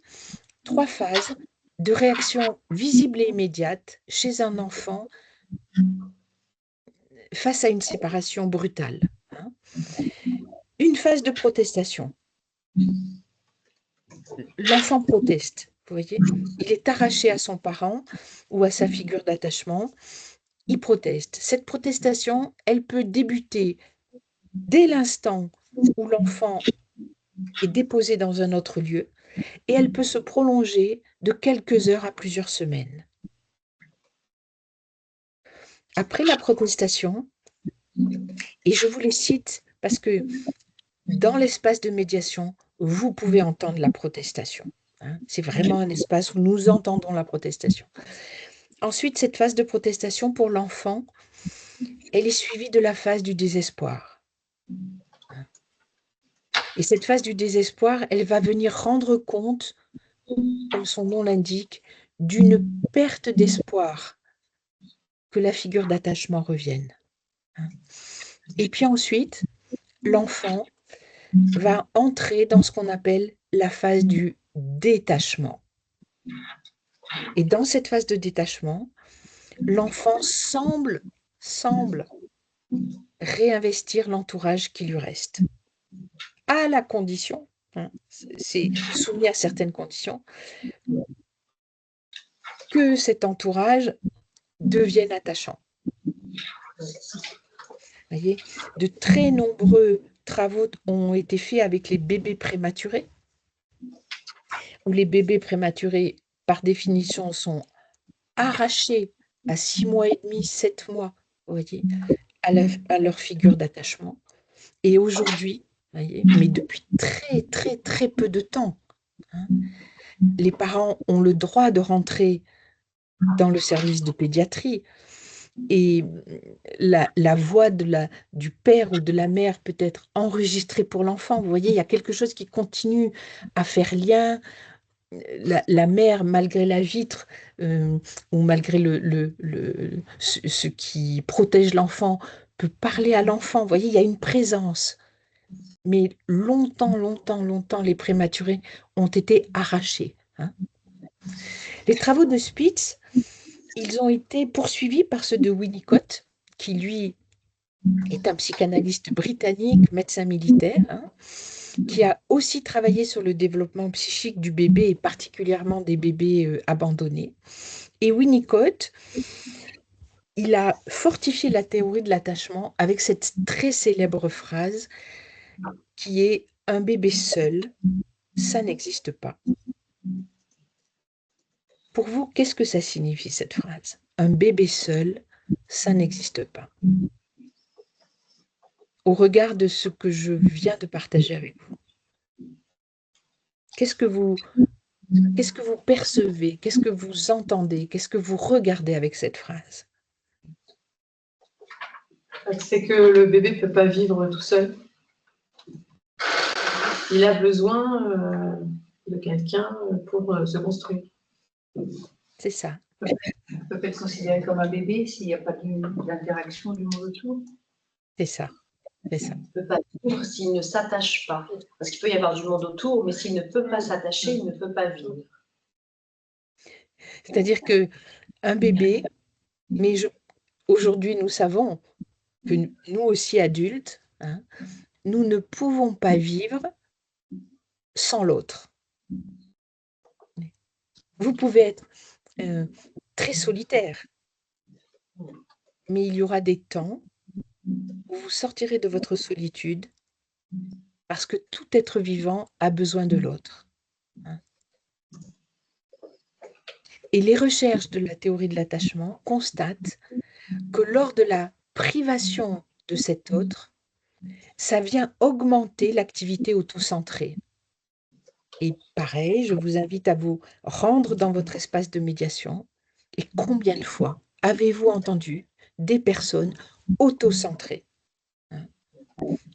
3 phases de réaction visible et immédiate chez un enfant face à une séparation brutale. Une phase de protestation. L'enfant proteste, vous voyez, il est arraché à son parent ou à sa figure d'attachement, il proteste. Cette protestation, elle peut débuter dès l'instant où l'enfant est déposé dans un autre lieu et elle peut se prolonger de quelques heures à plusieurs semaines. Après la protestation, et je vous les cite parce que dans l'espace de médiation, vous pouvez entendre la protestation. Hein. C'est vraiment un espace où nous entendons la protestation. Ensuite, cette phase de protestation pour l'enfant, elle est suivie de la phase du désespoir. Et cette phase du désespoir, elle va venir rendre compte, comme son nom l'indique, d'une perte d'espoir que la figure d'attachement revienne. Et puis ensuite, l'enfant va entrer dans ce qu'on appelle la phase du détachement. Et dans cette phase de détachement, l'enfant semble réinvestir l'entourage qui lui reste, à la condition, hein, c'est soumis à certaines conditions, que cet entourage devienne attachant. Vous voyez, de très nombreux travaux ont été faits avec les bébés prématurés, où les bébés prématurés, par définition, sont arrachés à 6 mois et demi, 7 mois, vous voyez, à leur figure d'attachement. Et aujourd'hui, voyez, mais depuis très, très, très peu de temps, hein, les parents ont le droit de rentrer dans le service de pédiatrie et la voix du père ou de la mère peut être enregistrée pour l'enfant. Vous voyez, il y a quelque chose qui continue à faire lien. La mère, malgré la vitre ou malgré ce qui protège l'enfant, peut parler à l'enfant. Vous voyez, il y a une présence. Mais longtemps, les prématurés ont été arrachés. Hein. Les travaux de Spitz, ils ont été poursuivis par ceux de Winnicott, qui lui est un psychanalyste britannique, médecin militaire, hein, qui a aussi travaillé sur le développement psychique du bébé et particulièrement des bébés abandonnés. Et Winnicott, il a fortifié la théorie de l'attachement avec cette très célèbre phrase qui est « un bébé seul, ça n'existe pas ». Pour vous, qu'est-ce que ça signifie cette phrase? Un bébé seul, ça n'existe pas. Au regard de ce que je viens de partager avec vous. Qu'est-ce que vous percevez? Qu'est-ce que vous entendez? Qu'est-ce que vous regardez avec cette phrase? C'est que le bébé ne peut pas vivre tout seul. Il a besoin de quelqu'un pour se construire. C'est ça. Il peut être considéré comme un bébé s'il n'y a pas d'interaction du monde autour. C'est ça. C'est ça. Il ne peut pas vivre s'il ne s'attache pas. Parce qu'il peut y avoir du monde autour, mais s'il ne peut pas s'attacher, il ne peut pas vivre. C'est-à-dire qu'un bébé, mais aujourd'hui nous savons que nous aussi adultes, hein, nous ne pouvons pas vivre sans l'autre. Vous pouvez être très solitaire, mais il y aura des temps où vous sortirez de votre solitude parce que tout être vivant a besoin de l'autre. Et les recherches de la théorie de l'attachement constatent que lors de la privation de cet autre, ça vient augmenter l'activité autocentrée. Et pareil, je vous invite à vous rendre dans votre espace de médiation. Et combien de fois avez-vous entendu des personnes autocentrées?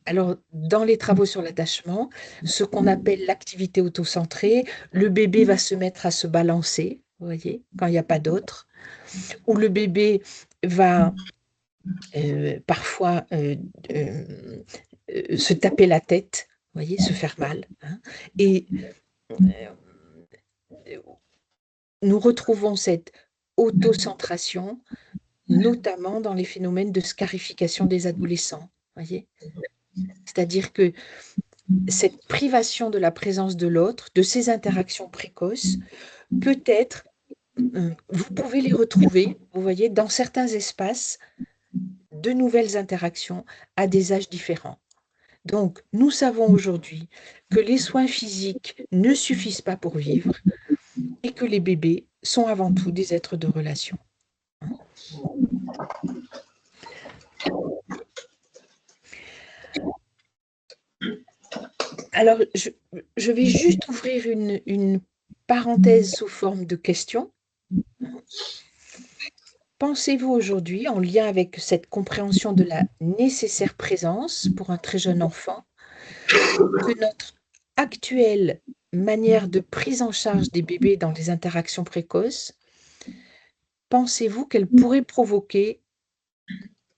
Alors, dans les travaux sur l'attachement, ce qu'on appelle l'activité autocentrée, le bébé va se mettre à se balancer, vous voyez, quand il n'y a pas d'autre, ou le bébé va parfois se taper la tête, vous voyez, se faire mal. Hein, et nous retrouvons cette autocentration, notamment dans les phénomènes de scarification des adolescents, voyez. C'est-à-dire que cette privation de la présence de l'autre, de ces interactions précoces, peut-être, vous pouvez les retrouver, vous voyez, dans certains espaces, de nouvelles interactions à des âges différents. Donc, nous savons aujourd'hui que les soins physiques ne suffisent pas pour vivre et que les bébés sont avant tout des êtres de relation. Alors, je vais juste ouvrir une parenthèse sous forme de question. Pensez-vous aujourd'hui, en lien avec cette compréhension de la nécessaire présence pour un très jeune enfant, que notre actuelle manière de prise en charge des bébés dans les interactions précoces, pensez-vous qu'elle pourrait provoquer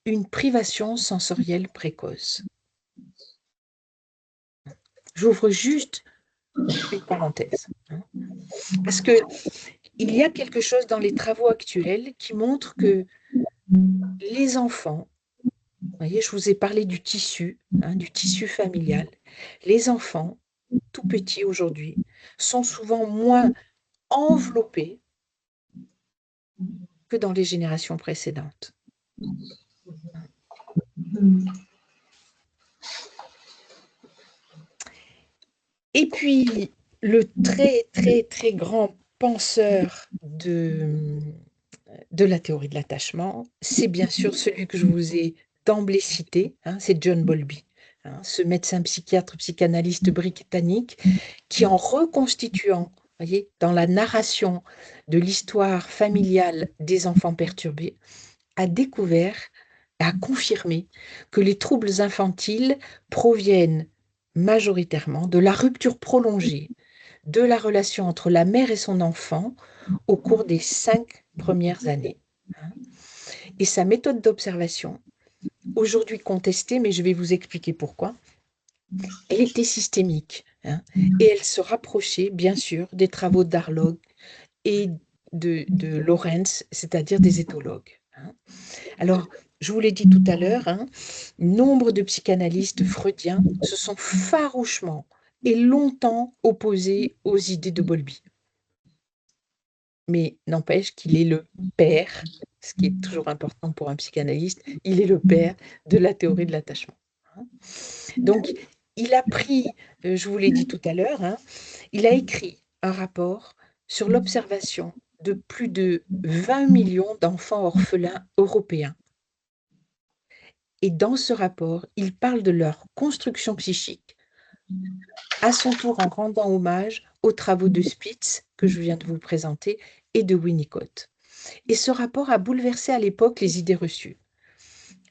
une privation sensorielle précoce? J'ouvre juste une parenthèse. Parce qu'il y a quelque chose dans les travaux actuels qui montre que les enfants, vous voyez, je vous ai parlé du tissu familial, les enfants, tout petits aujourd'hui, sont souvent moins enveloppés que dans les générations précédentes. Et puis, le très, très, très grand penseur de la théorie de l'attachement, c'est bien sûr celui que je vous ai d'emblée cité, c'est John Bowlby, ce médecin psychiatre, psychanalyste britannique, qui en reconstituant, voyez, dans la narration de l'histoire familiale des enfants perturbés, a découvert, a confirmé que les troubles infantiles proviennent majoritairement de la rupture prolongée de la relation entre la mère et son enfant au cours des 5 premières années. Et sa méthode d'observation, aujourd'hui contestée, mais je vais vous expliquer pourquoi, elle était systémique et elle se rapprochait bien sûr des travaux d'Harlow et de Lorenz, c'est-à-dire des éthologues. Alors, je vous l'ai dit tout à l'heure, nombre de psychanalystes freudiens se sont farouchement et longtemps opposés aux idées de Bowlby. Mais n'empêche qu'il est le père, ce qui est toujours important pour un psychanalyste, il est le père de la théorie de l'attachement. Donc, il a pris, je vous l'ai dit tout à l'heure, il a écrit un rapport sur l'observation de plus de 20 millions d'enfants orphelins européens. Et dans ce rapport, il parle de leur construction psychique, à son tour en rendant hommage aux travaux de Spitz, que je viens de vous présenter, et de Winnicott. Et ce rapport a bouleversé à l'époque les idées reçues.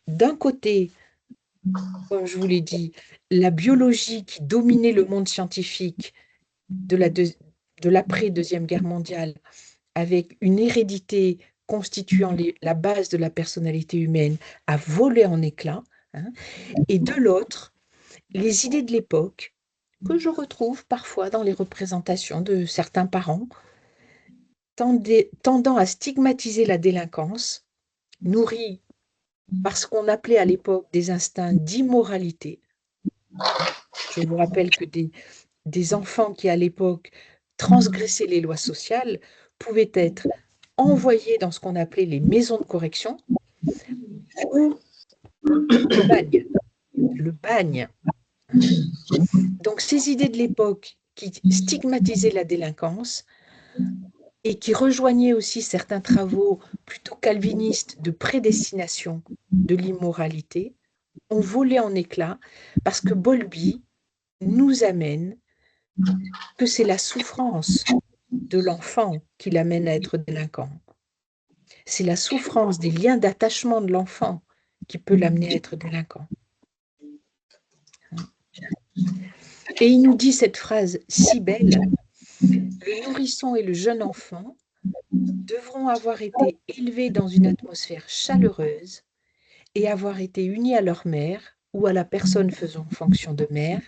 D'un côté, comme je vous l'ai dit, la biologie qui dominait le monde scientifique de l'après-Deuxième Guerre mondiale, avec une hérédité constituant la base de la personnalité humaine, a volé en éclats. Et de l'autre, les idées de l'époque, que je retrouve parfois dans les représentations de certains parents, tendant à stigmatiser la délinquance, nourrie par ce qu'on appelait à l'époque des instincts d'immoralité. Je vous rappelle que des enfants qui, à l'époque, transgressaient les lois sociales pouvaient être envoyés dans ce qu'on appelait les maisons de correction ou le bagne. Le bagne. Donc, ces idées de l'époque qui stigmatisaient la délinquance et qui rejoignaient aussi certains travaux plutôt calvinistes de prédestination de l'immoralité, ont volé en éclats parce que Bowlby nous amène que c'est la souffrance de l'enfant qui l'amène à être délinquant. C'est la souffrance des liens d'attachement de l'enfant qui peut l'amener à être délinquant. Et il nous dit cette phrase si belle, le nourrisson et le jeune enfant devront avoir été élevés dans une atmosphère chaleureuse et avoir été unis à leur mère ou à la personne faisant fonction de mère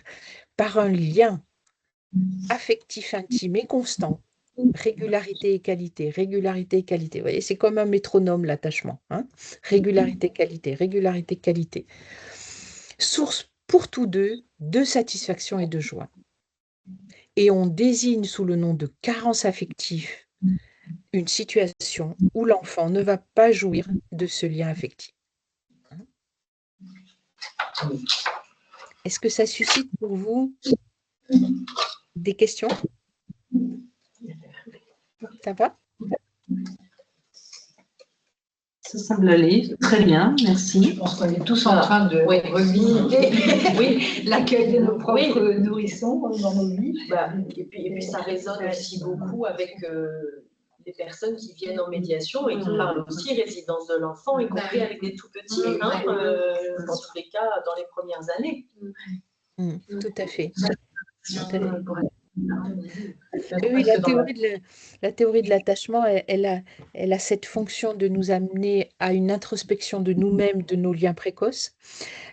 par un lien affectif intime et constant, régularité et qualité, régularité et qualité. Vous voyez, c'est comme un métronome, l'attachement. Régularité, qualité. Source pour tous deux de satisfaction et de joie. Et on désigne sous le nom de carence affective une situation où l'enfant ne va pas jouir de ce lien affectif. Est-ce que ça suscite pour vous des questions? Ça va? Ça semble aller très bien, merci. Je pense qu'on est tous en train de revisiter l'accueil de nos propres nourrissons dans nos vies. Et puis ça résonne aussi beaucoup avec les personnes qui viennent en médiation et qui parlent aussi résidence de l'enfant, y compris avec des tout petits, dans tous les cas, dans les premières années. Tout à fait. Oui, la théorie de l'attachement, elle a cette fonction de nous amener à une introspection de nous-mêmes, de nos liens précoces,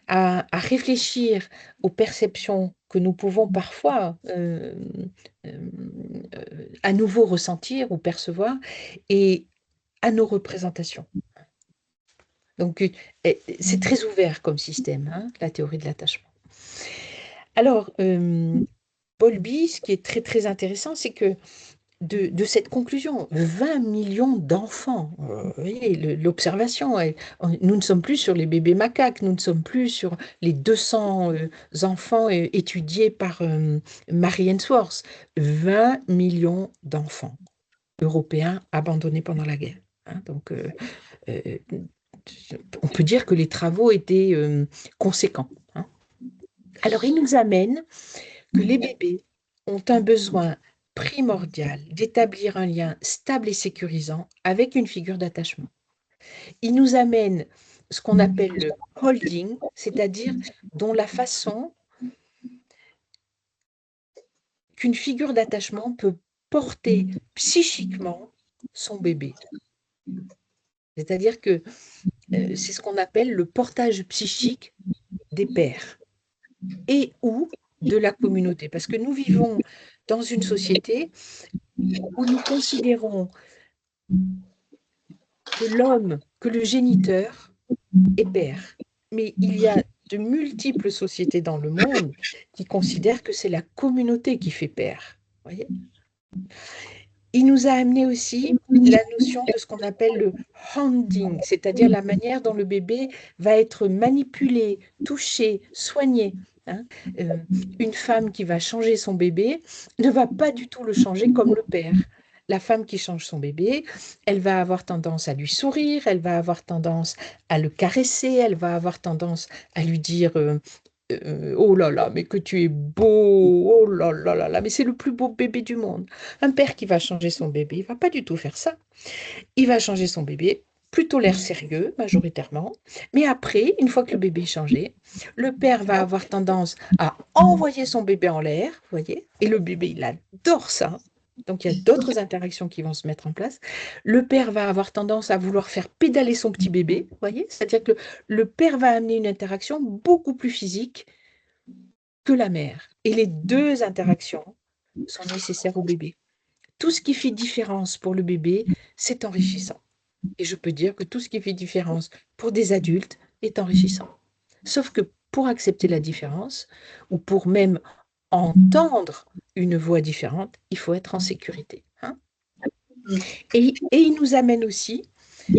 à réfléchir aux perceptions que nous pouvons parfois à nouveau ressentir ou percevoir, et à nos représentations. Donc, c'est très ouvert comme système, la théorie de l'attachement. Alors, Bowlby, ce qui est très, très intéressant, c'est que de cette conclusion, 20 millions d'enfants, vous voyez, l'observation, nous ne sommes plus sur les bébés macaques, nous ne sommes plus sur les 200 enfants étudiés par Mary Ainsworth, 20 millions d'enfants européens abandonnés pendant la guerre. Donc, on peut dire que les travaux étaient conséquents. Alors, il nous amène que les bébés ont un besoin primordial d'établir un lien stable et sécurisant avec une figure d'attachement. Il nous amène ce qu'on appelle le holding, c'est-à-dire dont la façon qu'une figure d'attachement peut porter psychiquement son bébé. C'est-à-dire que c'est ce qu'on appelle le portage psychique des pères et ou de la communauté. Parce que nous vivons dans une société où nous considérons que le géniteur est père. Mais il y a de multiples sociétés dans le monde qui considèrent que c'est la communauté qui fait père. Voyez ? Il nous a amené aussi la notion de ce qu'on appelle le handling, c'est-à-dire la manière dont le bébé va être manipulé, touché, soigné. Hein. Une femme qui va changer son bébé ne va pas du tout le changer comme le père. La femme qui change son bébé, elle va avoir tendance à lui sourire, elle va avoir tendance à le caresser, elle va avoir tendance à lui dire oh là là, mais que tu es beau, oh là là là là, mais c'est le plus beau bébé du monde. Un père qui va changer son bébé, il va pas du tout faire ça. Il va changer son bébé, plutôt l'air sérieux, majoritairement. Mais après, une fois que le bébé est changé, le père va avoir tendance à envoyer son bébé en l'air, vous voyez, et le bébé, il adore ça. Donc, il y a d'autres interactions qui vont se mettre en place. Le père va avoir tendance à vouloir faire pédaler son petit bébé, vous voyez, c'est-à-dire que le père va amener une interaction beaucoup plus physique que la mère. Et les deux interactions sont nécessaires au bébé. Tout ce qui fait différence pour le bébé, c'est enrichissant. Et je peux dire que tout ce qui fait différence pour des adultes est enrichissant. Sauf que pour accepter la différence, ou pour même entendre une voix différente, il faut être en sécurité. Hein. Et il nous amène aussi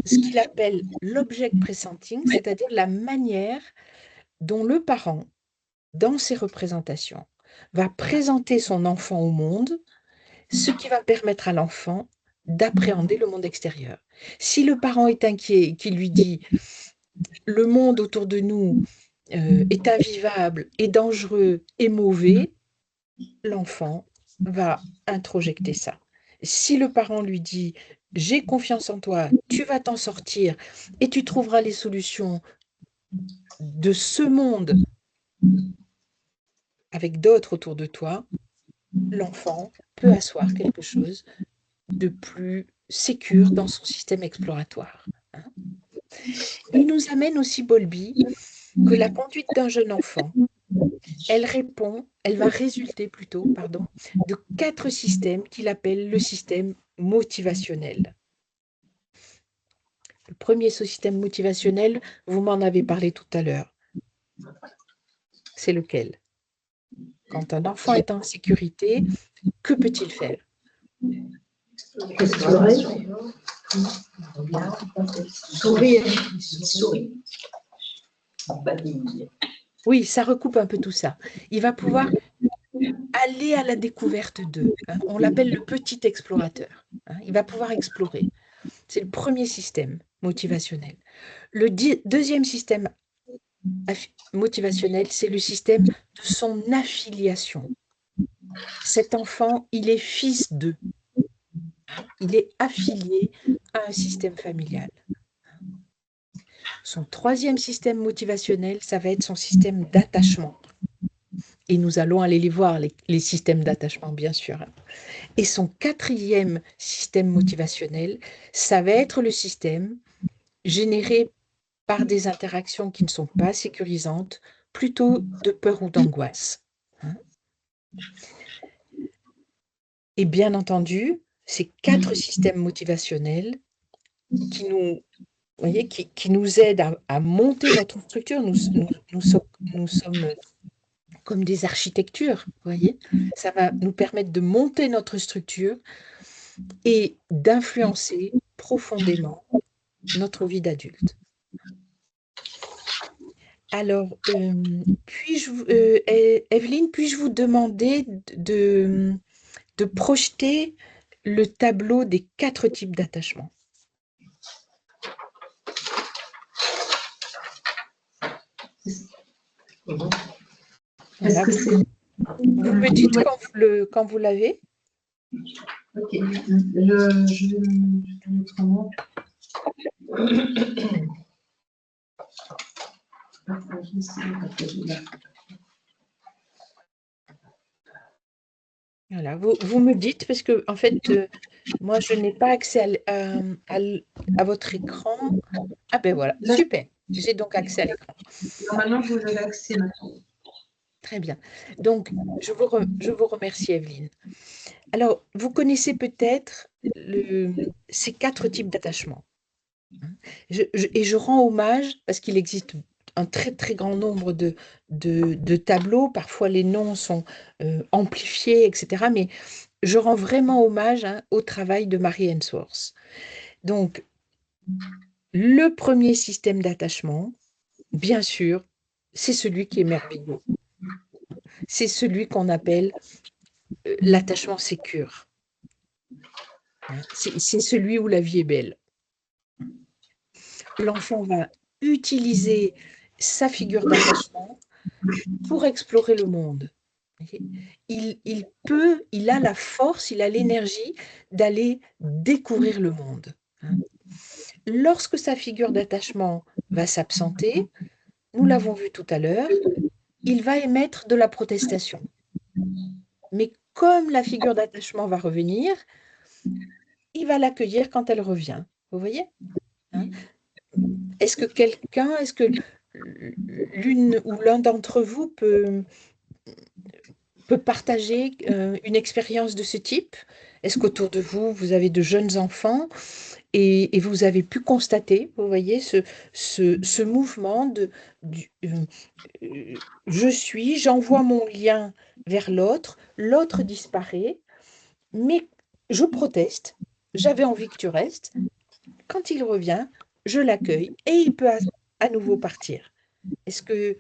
ce qu'il appelle l'object presenting, c'est-à-dire la manière dont le parent, dans ses représentations, va présenter son enfant au monde, ce qui va permettre à l'enfant d'appréhender le monde extérieur. Si le parent est inquiet et qu'il lui dit « le monde autour de nous est invivable, est dangereux, est mauvais », l'enfant va introjecter ça. Si le parent lui dit « j'ai confiance en toi, tu vas t'en sortir et tu trouveras les solutions de ce monde avec d'autres autour de toi », l'enfant peut asseoir quelque chose de plus sécure dans son système exploratoire. Hein. Il nous amène aussi, Bowlby, que la conduite d'un jeune enfant, elle va résulter plutôt, de 4 systèmes qu'il appelle le système motivationnel. Le premier système motivationnel, vous m'en avez parlé tout à l'heure. C'est lequel? Quand un enfant est en sécurité, que peut-il faire? Sourire. Oui, ça recoupe un peu tout ça. Il va pouvoir aller à la découverte d'eux. Hein. On l'appelle le petit explorateur. Hein. Il va pouvoir explorer. C'est le premier système motivationnel. Le deuxième système motivationnel, c'est le système de son affiliation. Cet enfant, il est fils d'eux. Il est affilié à un système familial. Son troisième système motivationnel, ça va être son système d'attachement. Et nous allons aller les voir, les systèmes d'attachement, bien sûr. Et son quatrième système motivationnel, ça va être le système généré par des interactions qui ne sont pas sécurisantes, plutôt de peur ou d'angoisse. Et bien entendu, ces 4 systèmes motivationnels qui nous aident à monter notre structure, nous sommes comme des architectures, vous voyez. Ça va nous permettre de monter notre structure et d'influencer profondément notre vie d'adulte. Alors, Evelyne, puis-je vous demander de projeter le tableau des 4 types d'attachement? Voilà. Vous me dites quand vous l'avez. Ok, je vais autrement. Voilà, vous me dites, parce que en fait, moi, je n'ai pas accès à votre écran. Ah ben voilà, super. J'ai donc accès à l'écran. Normalement, vous avez accès maintenant. Très bien. Donc, je vous remercie, Evelyne. Alors, vous connaissez peut-être ces 4 types d'attachement. Et je rends hommage, parce qu'il existe un très très grand nombre de tableaux, parfois les noms sont amplifiés, etc. Mais je rends vraiment hommage au travail de Mary Ainsworth. Donc, le premier système d'attachement, bien sûr, c'est celui qui est merveilleux. C'est celui qu'on appelle l'attachement sécure. C'est celui où la vie est belle. L'enfant va utiliser sa figure d'attachement pour explorer le monde. Il a la force, il a l'énergie d'aller découvrir le monde. Lorsque sa figure d'attachement va s'absenter, nous l'avons vu tout à l'heure, il va émettre de la protestation. Mais comme la figure d'attachement va revenir, il va l'accueillir quand elle revient. Vous voyez ? Est-ce que l'une ou l'un d'entre vous peut partager une expérience de ce type? Est-ce qu'autour de vous, vous avez de jeunes enfants et vous avez pu constater, vous voyez, ce mouvement j'envoie mon lien vers l'autre, l'autre disparaît, mais je proteste, j'avais envie que tu restes. Quand il revient, je l'accueille et il peut à nouveau partir. Est-ce que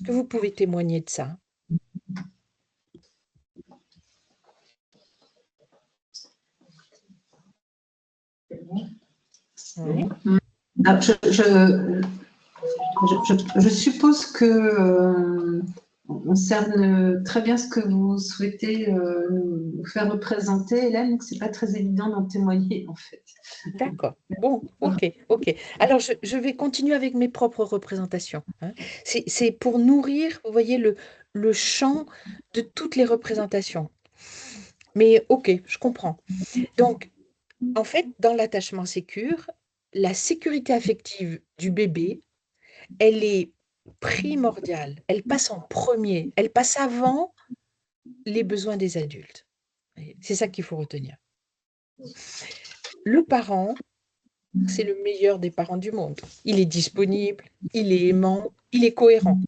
vous pouvez témoigner de ça? Oui. Alors, je suppose que on cerne très bien ce que vous souhaitez nous faire représenter, Hélène, donc ce n'est pas très évident d'en témoigner, en fait. D'accord. Bon, ok. Alors, je vais continuer avec mes propres représentations. C'est pour nourrir, vous voyez, le champ de toutes les représentations. Mais ok, je comprends. Donc, en fait, dans l'attachement sécure, la sécurité affective du bébé, elle est primordiale. Elle passe en premier. Elle passe avant les besoins des adultes. C'est ça qu'il faut retenir. Le parent, c'est le meilleur des parents du monde. Il est disponible, il est aimant, il est cohérent.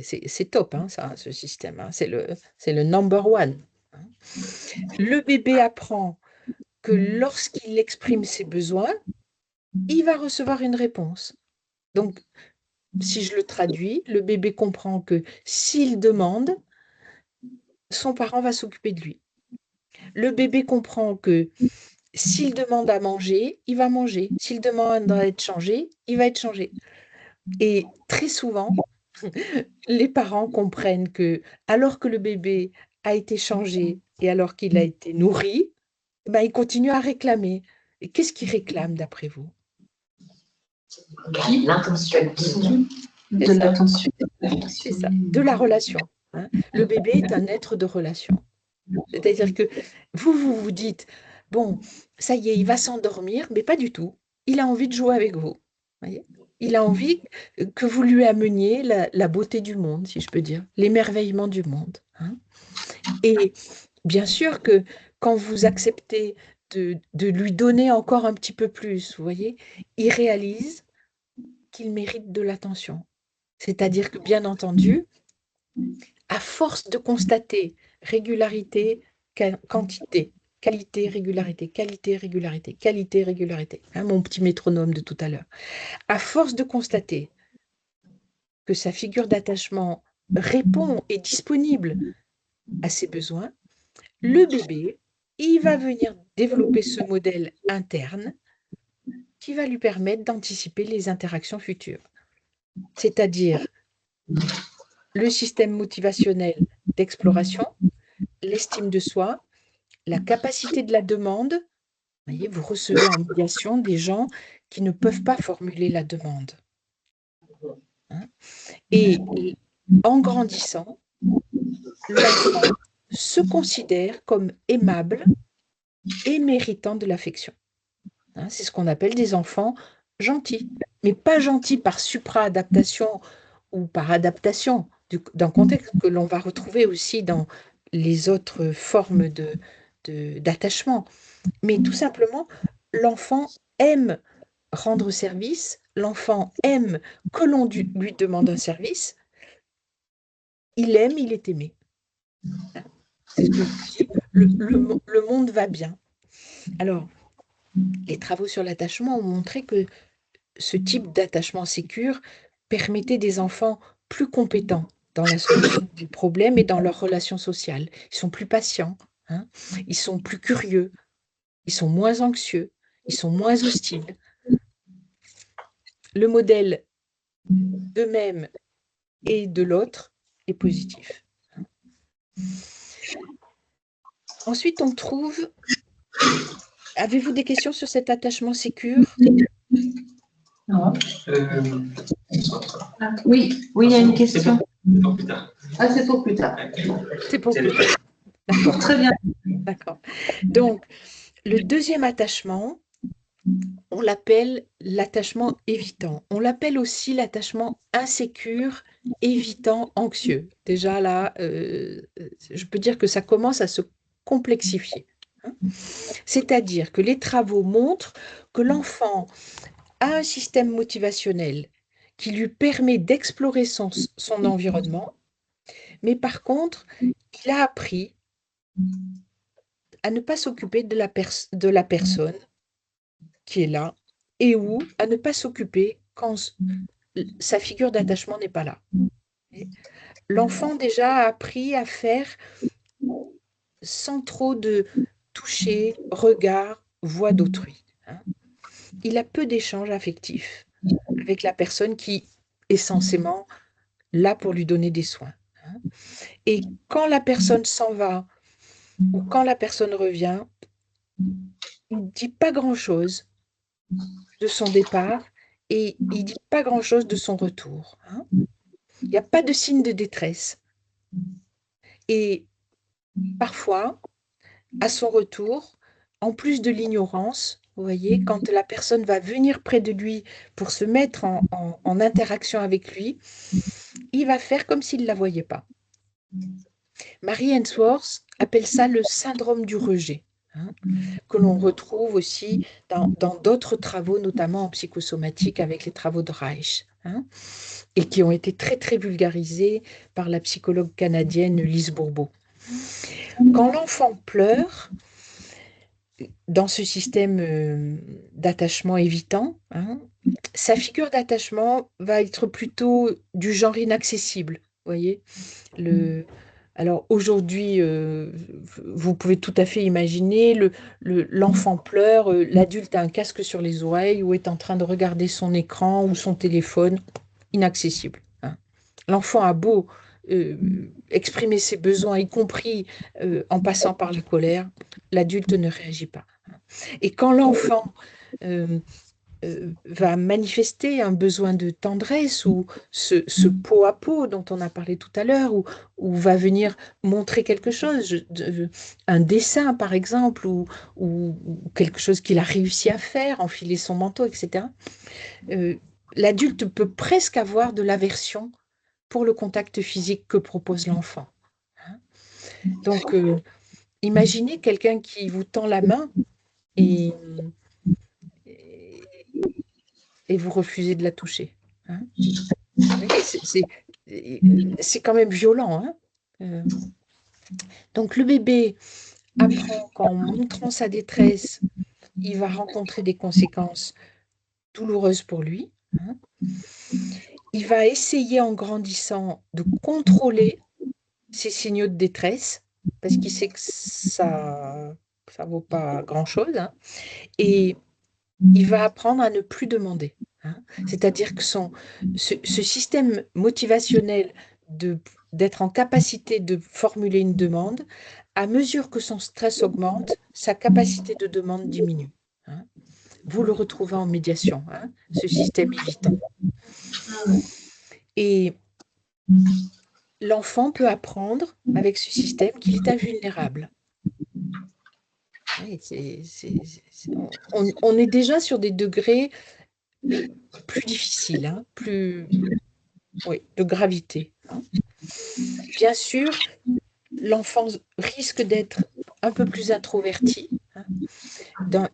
C'est top, ça, ce système. C'est le number one. Le bébé apprend que lorsqu'il exprime ses besoins, il va recevoir une réponse. Donc, si je le traduis, le bébé comprend que s'il demande, son parent va s'occuper de lui. Le bébé comprend que s'il demande à manger, il va manger. S'il demande à être changé, il va être changé. Et très souvent, les parents comprennent que, alors que le bébé a été changé et alors qu'il a été nourri, il continue à réclamer. Et qu'est-ce qu'il réclame d'après vous? L'intention. De l'attention. C'est ça, de la relation. Le bébé est un être de relation. C'est-à-dire que vous dites, bon, ça y est, il va s'endormir, mais pas du tout. Il a envie de jouer avec vous. Voyez, il a envie que vous lui ameniez la beauté du monde, si je peux dire, l'émerveillement du monde. Et bien sûr que quand vous acceptez de lui donner encore un petit peu plus, vous voyez, il réalise qu'il mérite de l'attention. C'est-à-dire que, bien entendu, à force de constater régularité, quantité, qualité, régularité, qualité, régularité, qualité, régularité, mon petit métronome de tout à l'heure, à force de constater que sa figure d'attachement répond, est disponible à ses besoins, le bébé, il va venir développer ce modèle interne qui va lui permettre d'anticiper les interactions futures. C'est-à-dire le système motivationnel d'exploration, l'estime de soi, la capacité de la demande. Vous voyez, vous recevez en médiation des gens qui ne peuvent pas formuler la demande. Et en grandissant, l'enfant se considère comme aimable et méritant de l'affection. C'est ce qu'on appelle des enfants gentils, mais pas gentils par supra-adaptation ou par adaptation d'un contexte que l'on va retrouver aussi dans les autres formes d'attachement, mais tout simplement, l'enfant aime rendre service, l'enfant aime que l'on lui demande un service, il aime, il est aimé. C'est ce que je dis. Le monde va bien. Alors, les travaux sur l'attachement ont montré que ce type d'attachement sécure permettait des enfants plus compétents dans la solution des problèmes et dans leurs relations sociales. Ils sont plus patients, hein, ils sont plus curieux, ils sont moins anxieux, ils sont moins hostiles. Le modèle d'eux-mêmes et de l'autre est positif. Ensuite, on trouve... Avez-vous des questions sur cet attachement sécure? Non. Oui, il y a une question. Pour plus tard. Ah, c'est pour plus tard. C'est pour plus tard. D'accord. Très bien. D'accord. Donc, le deuxième attachement, on l'appelle l'attachement évitant. On l'appelle aussi l'attachement insécure, évitant, anxieux. Déjà là, je peux dire que ça commence à se complexifier. C'est-à-dire que les travaux montrent que l'enfant a un système motivationnel qui lui permet d'explorer son environnement, mais par contre, il a appris à ne pas s'occuper de la personne qui est là et ou à ne pas s'occuper quand sa figure d'attachement n'est pas là. L'enfant déjà a appris à faire sans trop de toucher, regard, voix d'autrui. Il a peu d'échanges affectifs avec la personne qui est censément là pour lui donner des soins. Et quand la personne s'en va ou quand la personne revient, il ne dit pas grand-chose de son départ et il ne dit pas grand-chose de son retour. Il n'y a pas de signe de détresse. Et parfois, à son retour, en plus de l'ignorance, vous voyez, quand la personne va venir près de lui pour se mettre en interaction avec lui, il va faire comme s'il ne la voyait pas. Mary Ainsworth appelle ça le syndrome du rejet, que l'on retrouve aussi dans d'autres travaux, notamment en psychosomatique avec les travaux de Reich, et qui ont été très très vulgarisés par la psychologue canadienne Lise Bourbeau. Quand l'enfant pleure, dans ce système d'attachement évitant, sa figure d'attachement va être plutôt du genre inaccessible. Vous voyez, alors aujourd'hui, vous pouvez tout à fait imaginer, l'enfant pleure, l'adulte a un casque sur les oreilles ou est en train de regarder son écran ou son téléphone, inaccessible. L'enfant a beau exprimer ses besoins, y compris en passant par la colère, l'adulte ne réagit pas. Et quand l'enfant va manifester un besoin de tendresse ou ce pot à pot dont on a parlé tout à l'heure, ou va venir montrer quelque chose, un dessin par exemple, ou quelque chose qu'il a réussi à faire, enfiler son manteau, etc., l'adulte peut presque avoir de l'aversion pour le contact physique que propose l'enfant. Donc, imaginez quelqu'un qui vous tend la main et vous refusez de la toucher. C'est quand même violent. Donc, le bébé apprend qu'en montrant sa détresse, il va rencontrer des conséquences douloureuses pour lui. Il va essayer en grandissant de contrôler ces signaux de détresse parce qu'il sait que ça vaut pas grand-chose. Et il va apprendre à ne plus demander. C'est-à-dire que ce système motivationnel d'être en capacité de formuler une demande, à mesure que son stress augmente, sa capacité de demande diminue. Vous le retrouvez en médiation, ce système évitant. Et l'enfant peut apprendre avec ce système qu'il est invulnérable. On est déjà sur des degrés plus difficiles, de gravité. Bien sûr, l'enfant risque d'être un peu plus introverti, hein,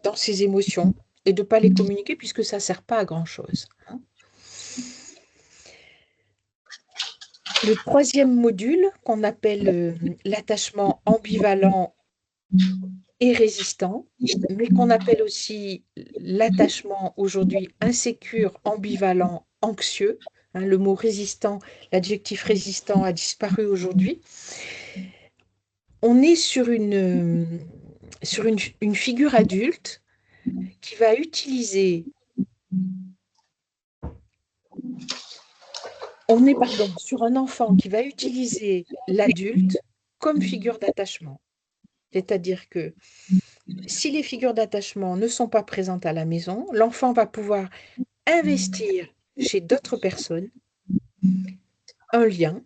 dans ses émotions et de ne pas les communiquer puisque ça ne sert pas à grand-chose. Hein. Le troisième module, qu'on appelle l'attachement ambivalent et résistant, mais qu'on appelle aussi l'attachement aujourd'hui insécure, ambivalent, anxieux. Hein, le mot résistant, l'adjectif résistant a disparu aujourd'hui. On est sur une figure adulte qui va utiliser, sur un enfant qui va utiliser l'adulte comme figure d'attachement. C'est-à-dire que si les figures d'attachement ne sont pas présentes à la maison, l'enfant va pouvoir investir chez d'autres personnes un lien,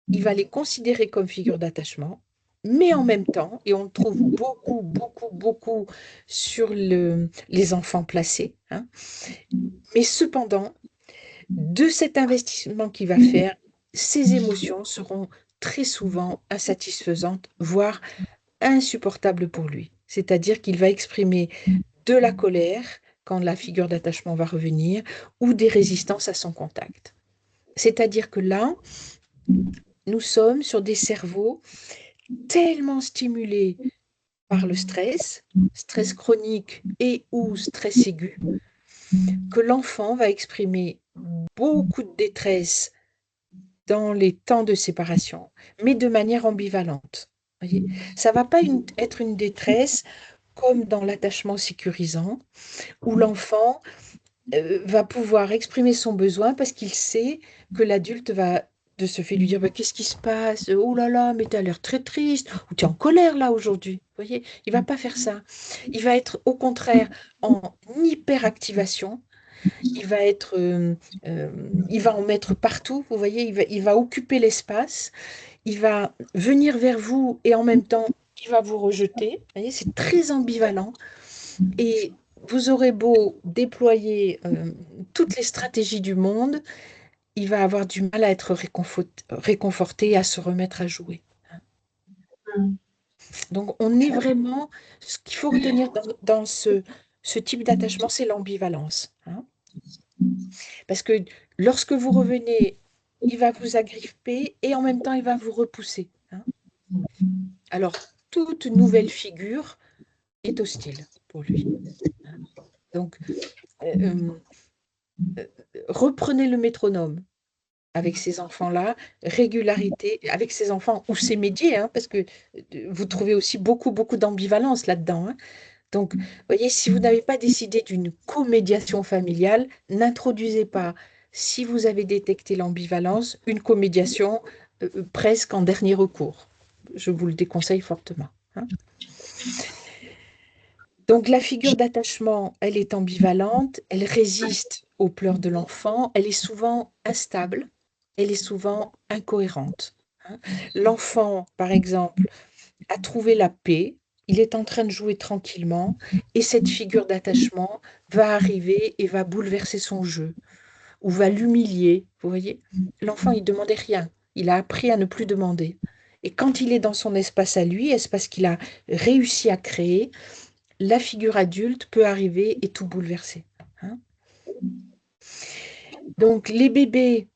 il va les considérer comme figures d'attachement, mais en même temps, et on le trouve beaucoup sur les enfants placés, hein, mais cependant, de cet investissement qu'il va faire, ses émotions seront très souvent insatisfaisantes, voire insupportables pour lui. C'est-à-dire qu'il va exprimer de la colère quand la figure d'attachement va revenir, ou des résistances à son contact. C'est-à-dire que là, nous sommes sur des cerveaux tellement stimulés par le stress chronique et ou stress aigu, que l'enfant va exprimer beaucoup de détresse dans les temps de séparation, mais de manière ambivalente. Voyez, ça ne va pas être une détresse comme dans l'attachement sécurisant, où l'enfant va pouvoir exprimer son besoin parce qu'il sait que l'adulte va de ce fait lui dire bah, qu'est-ce qui se passe? Oh là là, mais tu as l'air très triste, ou tu es en colère là aujourd'hui. Vous voyez, il ne va pas faire ça. Il va être au contraire en hyperactivation. Il va il va en mettre partout. Vous voyez, il va occuper l'espace. Il va venir vers vous et en même temps, il va vous rejeter. Vous voyez, c'est très ambivalent. Et vous aurez beau déployer toutes les stratégies du monde, il va avoir du mal à être réconforté et à se remettre à jouer. Donc, on est vraiment... Ce qu'il faut retenir dans ce type d'attachement, c'est l'ambivalence. Hein. Parce que lorsque vous revenez, il va vous agripper et en même temps, il va vous repousser. Hein. Alors, toute nouvelle figure est hostile pour lui. Donc, reprenez le métronome avec ces enfants-là, régularité, avec ces enfants ou ces médias, hein, parce que vous trouvez aussi beaucoup d'ambivalence là-dedans. Hein. Donc, vous voyez, si vous n'avez pas décidé d'une comédiation familiale, n'introduisez pas, si vous avez détecté l'ambivalence, une comédiation presque en dernier recours. Je vous le déconseille fortement. Hein. Donc, la figure d'attachement, elle est ambivalente, elle résiste aux pleurs de l'enfant, elle est souvent instable, elle est souvent incohérente. Hein. L'enfant, par exemple, a trouvé la paix, il est en train de jouer tranquillement, et cette figure d'attachement va arriver et va bouleverser son jeu, ou va l'humilier. Vous voyez, l'enfant, il ne demandait rien, il a appris à ne plus demander. Et quand il est dans son espace à lui, espace qu'il a réussi à créer, la figure adulte peut arriver et tout bouleverser. Hein. Donc, les bébés,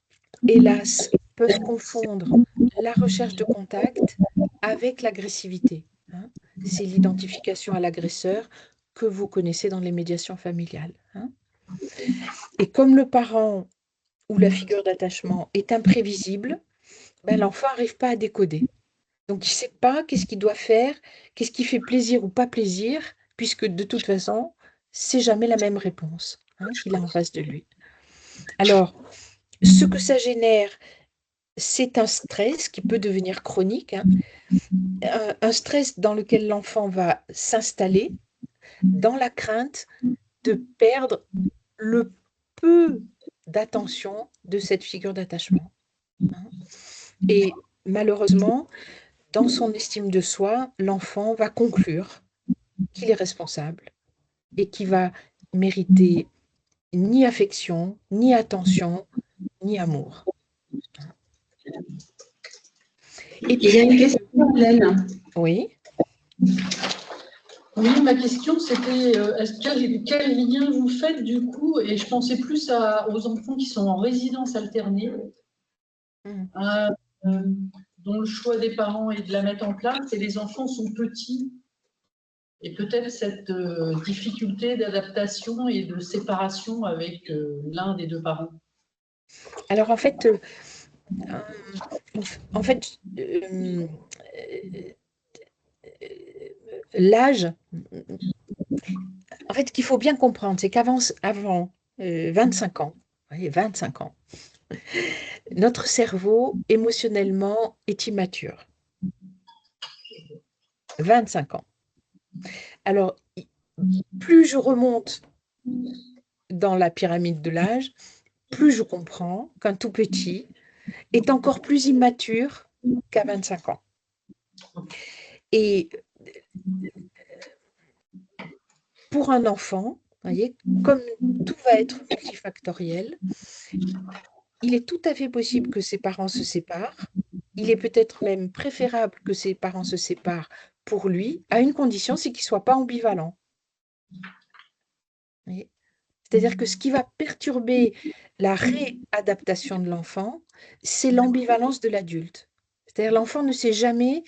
hélas, peuvent confondre la recherche de contact avec l'agressivité. Hein. C'est l'identification à l'agresseur que vous connaissez dans les médiations familiales. Hein. Et comme le parent ou la figure d'attachement est imprévisible, ben, l'enfant n'arrive pas à décoder. Donc, il ne sait pas qu'est-ce qu'il doit faire, qu'est-ce qui fait plaisir ou pas plaisir, puisque de toute façon, c'est jamais la même réponse qu'il a en face de lui. Alors, ce que ça génère, c'est un stress qui peut devenir chronique, hein, un stress dans lequel l'enfant va s'installer dans la crainte de perdre le peu d'attention de cette figure d'attachement. Hein. Et malheureusement, dans son estime de soi, l'enfant va conclure qu'il est responsable et qu'il va mériter ni affection, ni attention, ni amour. Et Il y a une puis, question, Hélène. oui, Oui, ma question c'était quel lien vous faites du coup, et je pensais plus aux enfants qui sont en résidence alternée, Mm. euh, dont le choix des parents est de la mettre en place, et les enfants sont petits, et peut-être cette difficulté d'adaptation et de séparation avec l'un des deux parents. alors en fait, l'âge, en fait, ce qu'il faut bien comprendre, c'est avant 25 ans, vous voyez, 25 ans, notre cerveau, émotionnellement, est immature. 25 ans. Alors, plus je remonte dans la pyramide de l'âge, plus je comprends qu'un tout petit est encore plus immature qu'à 25 ans. Et pour un enfant, voyez, comme tout va être multifactoriel, il est tout à fait possible que ses parents se séparent. Il est peut-être même préférable que ses parents se séparent pour lui, à une condition, c'est qu'il ne soit pas ambivalent. Voyez. C'est-à-dire que ce qui va perturber la réadaptation de l'enfant, c'est l'ambivalence de l'adulte. C'est-à-dire l'enfant ne sait jamais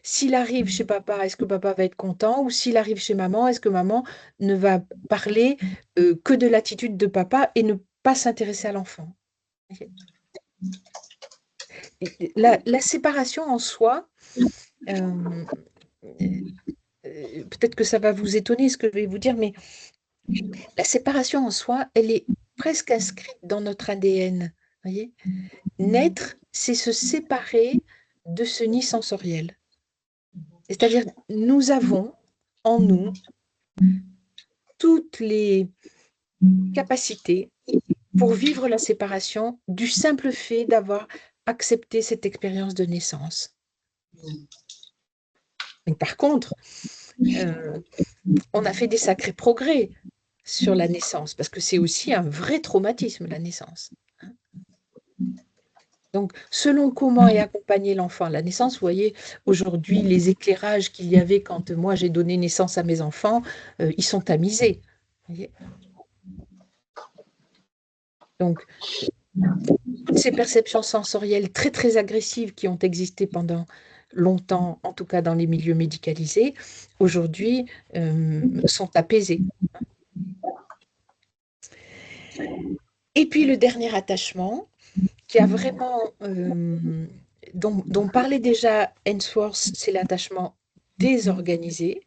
s'il arrive chez papa, est-ce que papa va être content? Ou s'il arrive chez maman, est-ce que maman ne va parler que de l'attitude de papa et ne pas s'intéresser à l'enfant? La séparation en soi, euh, peut-être que ça va vous étonner ce que je vais vous dire, mais la séparation en soi, elle est presque inscrite dans notre ADN. Voyez? Naître, c'est se séparer de ce nid sensoriel. C'est-à-dire, nous avons en nous toutes les capacités pour vivre la séparation du simple fait d'avoir accepté cette expérience de naissance. Mais par contre, on a fait des sacrés progrès sur la naissance, parce que c'est aussi un vrai traumatisme, la naissance. Donc, selon comment est accompagné l'enfant à la naissance, vous voyez, aujourd'hui, les éclairages qu'il y avait quand moi j'ai donné naissance à mes enfants, ils sont tamisés. Voyez. Donc, toutes ces perceptions sensorielles très, très agressives qui ont existé pendant longtemps, en tout cas dans les milieux médicalisés, aujourd'hui sont apaisées. Et puis, le dernier attachement, qui a vraiment, dont parlait déjà Ainsworth, c'est l'attachement désorganisé.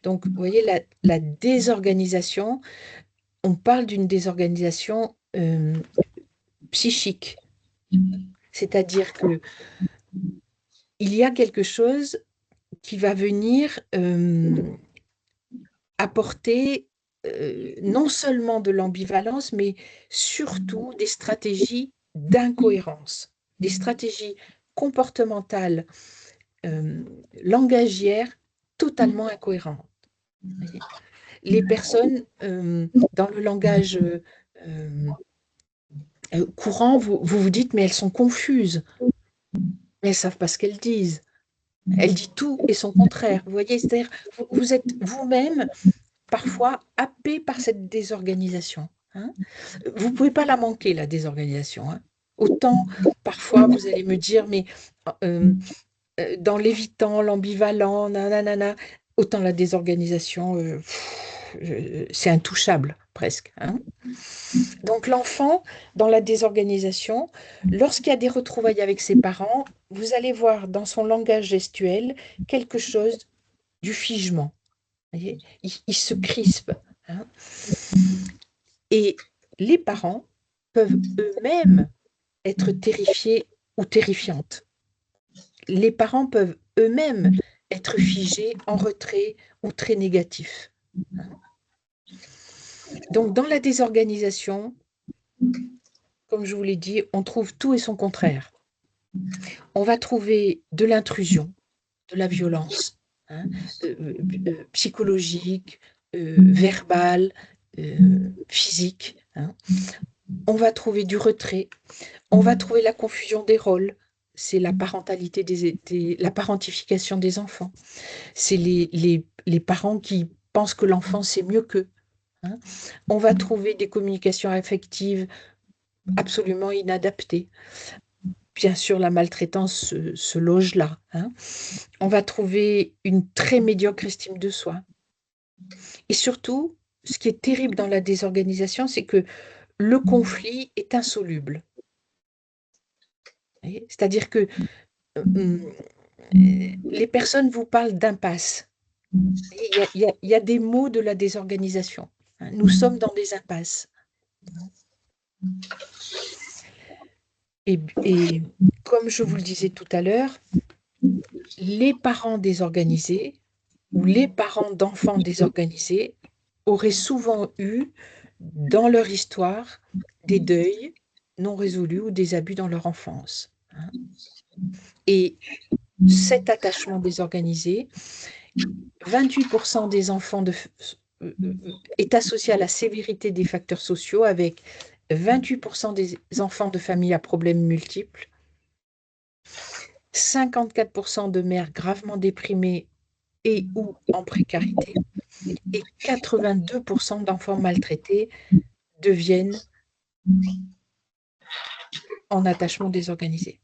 Donc, vous voyez, la désorganisation, on parle d'une désorganisation psychique. C'est-à-dire que il y a quelque chose qui va venir apporter non seulement de l'ambivalence, mais surtout des stratégies d'incohérence, des stratégies comportementales, langagières totalement incohérentes. Voyez. Les personnes, dans le langage courant, vous dites, mais elles sont confuses, mais elles ne savent pas ce qu'elles disent. Elles disent tout et son contraire. Vous voyez, c'est-à-dire, vous êtes vous-même parfois happé par cette désorganisation. Hein. Vous ne pouvez pas la manquer, la désorganisation. Hein. Autant, parfois, vous allez me dire, mais dans l'évitant, l'ambivalent, nanana, autant la désorganisation, c'est intouchable, presque. Hein. Donc, l'enfant, dans la désorganisation, lorsqu'il y a des retrouvailles avec ses parents, vous allez voir dans son langage gestuel quelque chose du figement. Voyez, il se crispe. Hein. Et les parents peuvent eux-mêmes être terrifiés ou terrifiantes. Les parents peuvent eux-mêmes être figés, en retrait ou très négatifs. Donc, dans la désorganisation, comme je vous l'ai dit, on trouve tout et son contraire. On va trouver de l'intrusion, de la violence, hein, psychologique, verbale, physique. Hein. On va trouver du retrait, on va trouver la confusion des rôles, c'est la parentalité la parentification des enfants. C'est les parents qui pensent que l'enfant c'est mieux qu'eux. Hein. On va trouver des communications affectives absolument inadaptées. Bien sûr, la maltraitance se loge là. Hein. On va trouver une très médiocre estime de soi. Et surtout, ce qui est terrible dans la désorganisation, c'est que le conflit est insoluble. C'est-à-dire que les personnes vous parlent d'impasse. Il y a des mots de la désorganisation. Hein. Nous sommes dans des impasses. Et comme je vous le disais tout à l'heure, les parents désorganisés ou les parents d'enfants désorganisés auraient souvent eu dans leur histoire des deuils non résolus ou des abus dans leur enfance. Hein. Et cet attachement désorganisé, 28% des enfants est associé à la sévérité des facteurs sociaux, avec 28% des enfants de familles à problèmes multiples, 54% de mères gravement déprimées et ou en précarité, et 82% d'enfants maltraités deviennent en attachement désorganisé.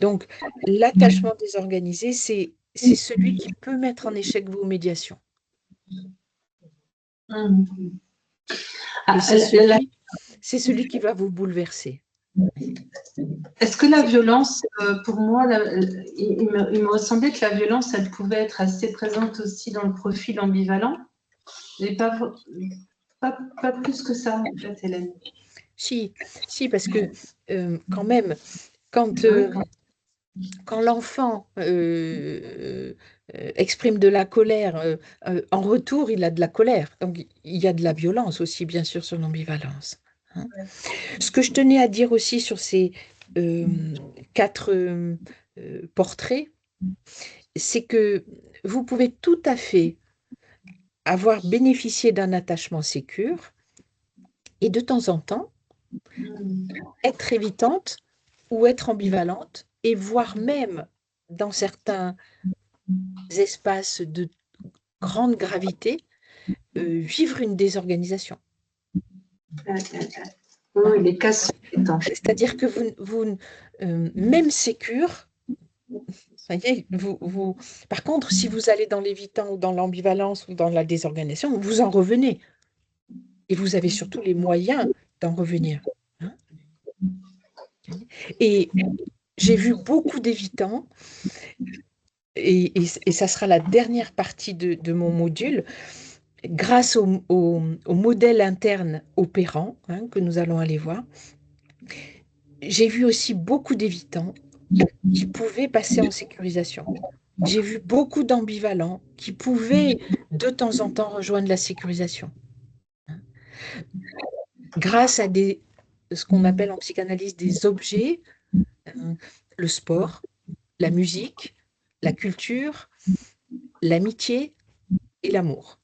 Donc, l'attachement désorganisé, c'est celui qui peut mettre en échec vos médiations. Et c'est celui qui va vous bouleverser. Est-ce que la violence, pour moi, il me semblait que la violence, elle pouvait être assez présente aussi dans le profil ambivalent, mais pas plus que ça, en fait, Hélène. Si, parce que quand même, quand l'enfant exprime de la colère, en retour, il a de la colère. Donc, il y a de la violence aussi, bien sûr, sur l'ambivalence. Hein. Ce que je tenais à dire aussi sur ces 4 portraits, c'est que vous pouvez tout à fait avoir bénéficié d'un attachement sécure et de temps en temps être évitante ou être ambivalente, et voire même dans certains espaces de grande gravité, vivre une désorganisation. Oui, les cas sont éteints. C'est-à-dire que vous même sécure, par contre, si vous allez dans l'évitant ou dans l'ambivalence ou dans la désorganisation, vous en revenez. Et vous avez surtout les moyens d'en revenir. Hein. Et j'ai vu beaucoup d'évitants, et ça sera la dernière partie de mon module, grâce au modèle interne opérant, hein, que nous allons aller voir. J'ai vu aussi beaucoup d'évitants qui pouvaient passer en sécurisation. J'ai vu beaucoup d'ambivalents qui pouvaient de temps en temps rejoindre la sécurisation. Grâce à ce qu'on appelle en psychanalyse des objets, le sport, la musique, la culture, l'amitié et l'amour.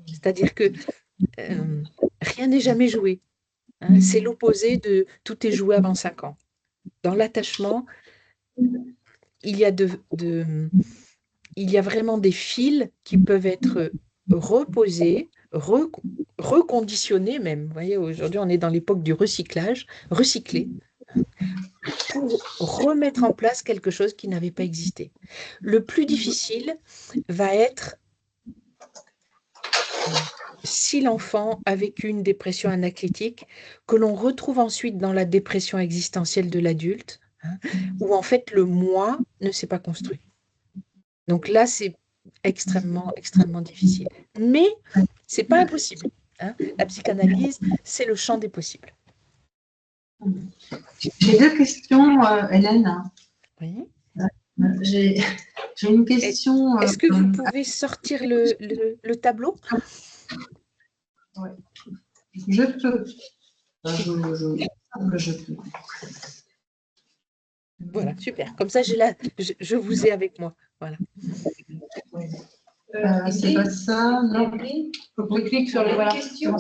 C'est-à-dire que rien n'est jamais joué. Hein. C'est l'opposé de tout est joué avant 5 ans. Dans l'attachement, il y a vraiment des fils qui peuvent être reposés, reconditionnés même. Vous voyez, aujourd'hui, on est dans l'époque du recyclage, recyclés, pour remettre en place quelque chose qui n'avait pas existé. Le plus difficile va être si l'enfant a vécu une dépression anaclétique, que l'on retrouve ensuite dans la dépression existentielle de l'adulte, hein, où en fait le moi ne s'est pas construit. Donc là, c'est extrêmement, extrêmement difficile. Mais ce n'est pas impossible. Hein. La psychanalyse, c'est le champ des possibles. J'ai 2 questions, Hélène. Oui. J'ai une question. Est-ce que vous pouvez sortir le tableau? Oui. Je peux. Je peux. Voilà, super. Comme ça, je vous ai avec moi. Voilà. C'est pas ça, non. Faut que je clique sur les voilà. Question,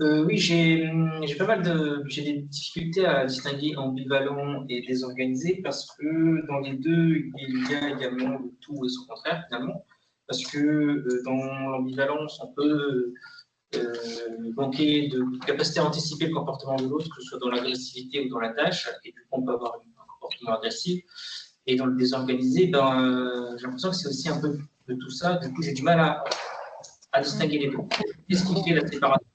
Oui, j'ai pas mal j'ai des difficultés à distinguer ambivalent et désorganisé parce que dans les deux, il y a également le tout et son contraire finalement. Parce que dans l'ambivalence, on peut manquer de capacité à anticiper le comportement de l'autre, que ce soit dans l'agressivité ou dans la tâche, et du coup, on peut avoir un comportement agressif. Et dans le désorganisé, j'ai l'impression que c'est aussi un peu de tout ça. Du coup, j'ai du mal à distinguer les deux. Qu'est-ce qui fait la séparation?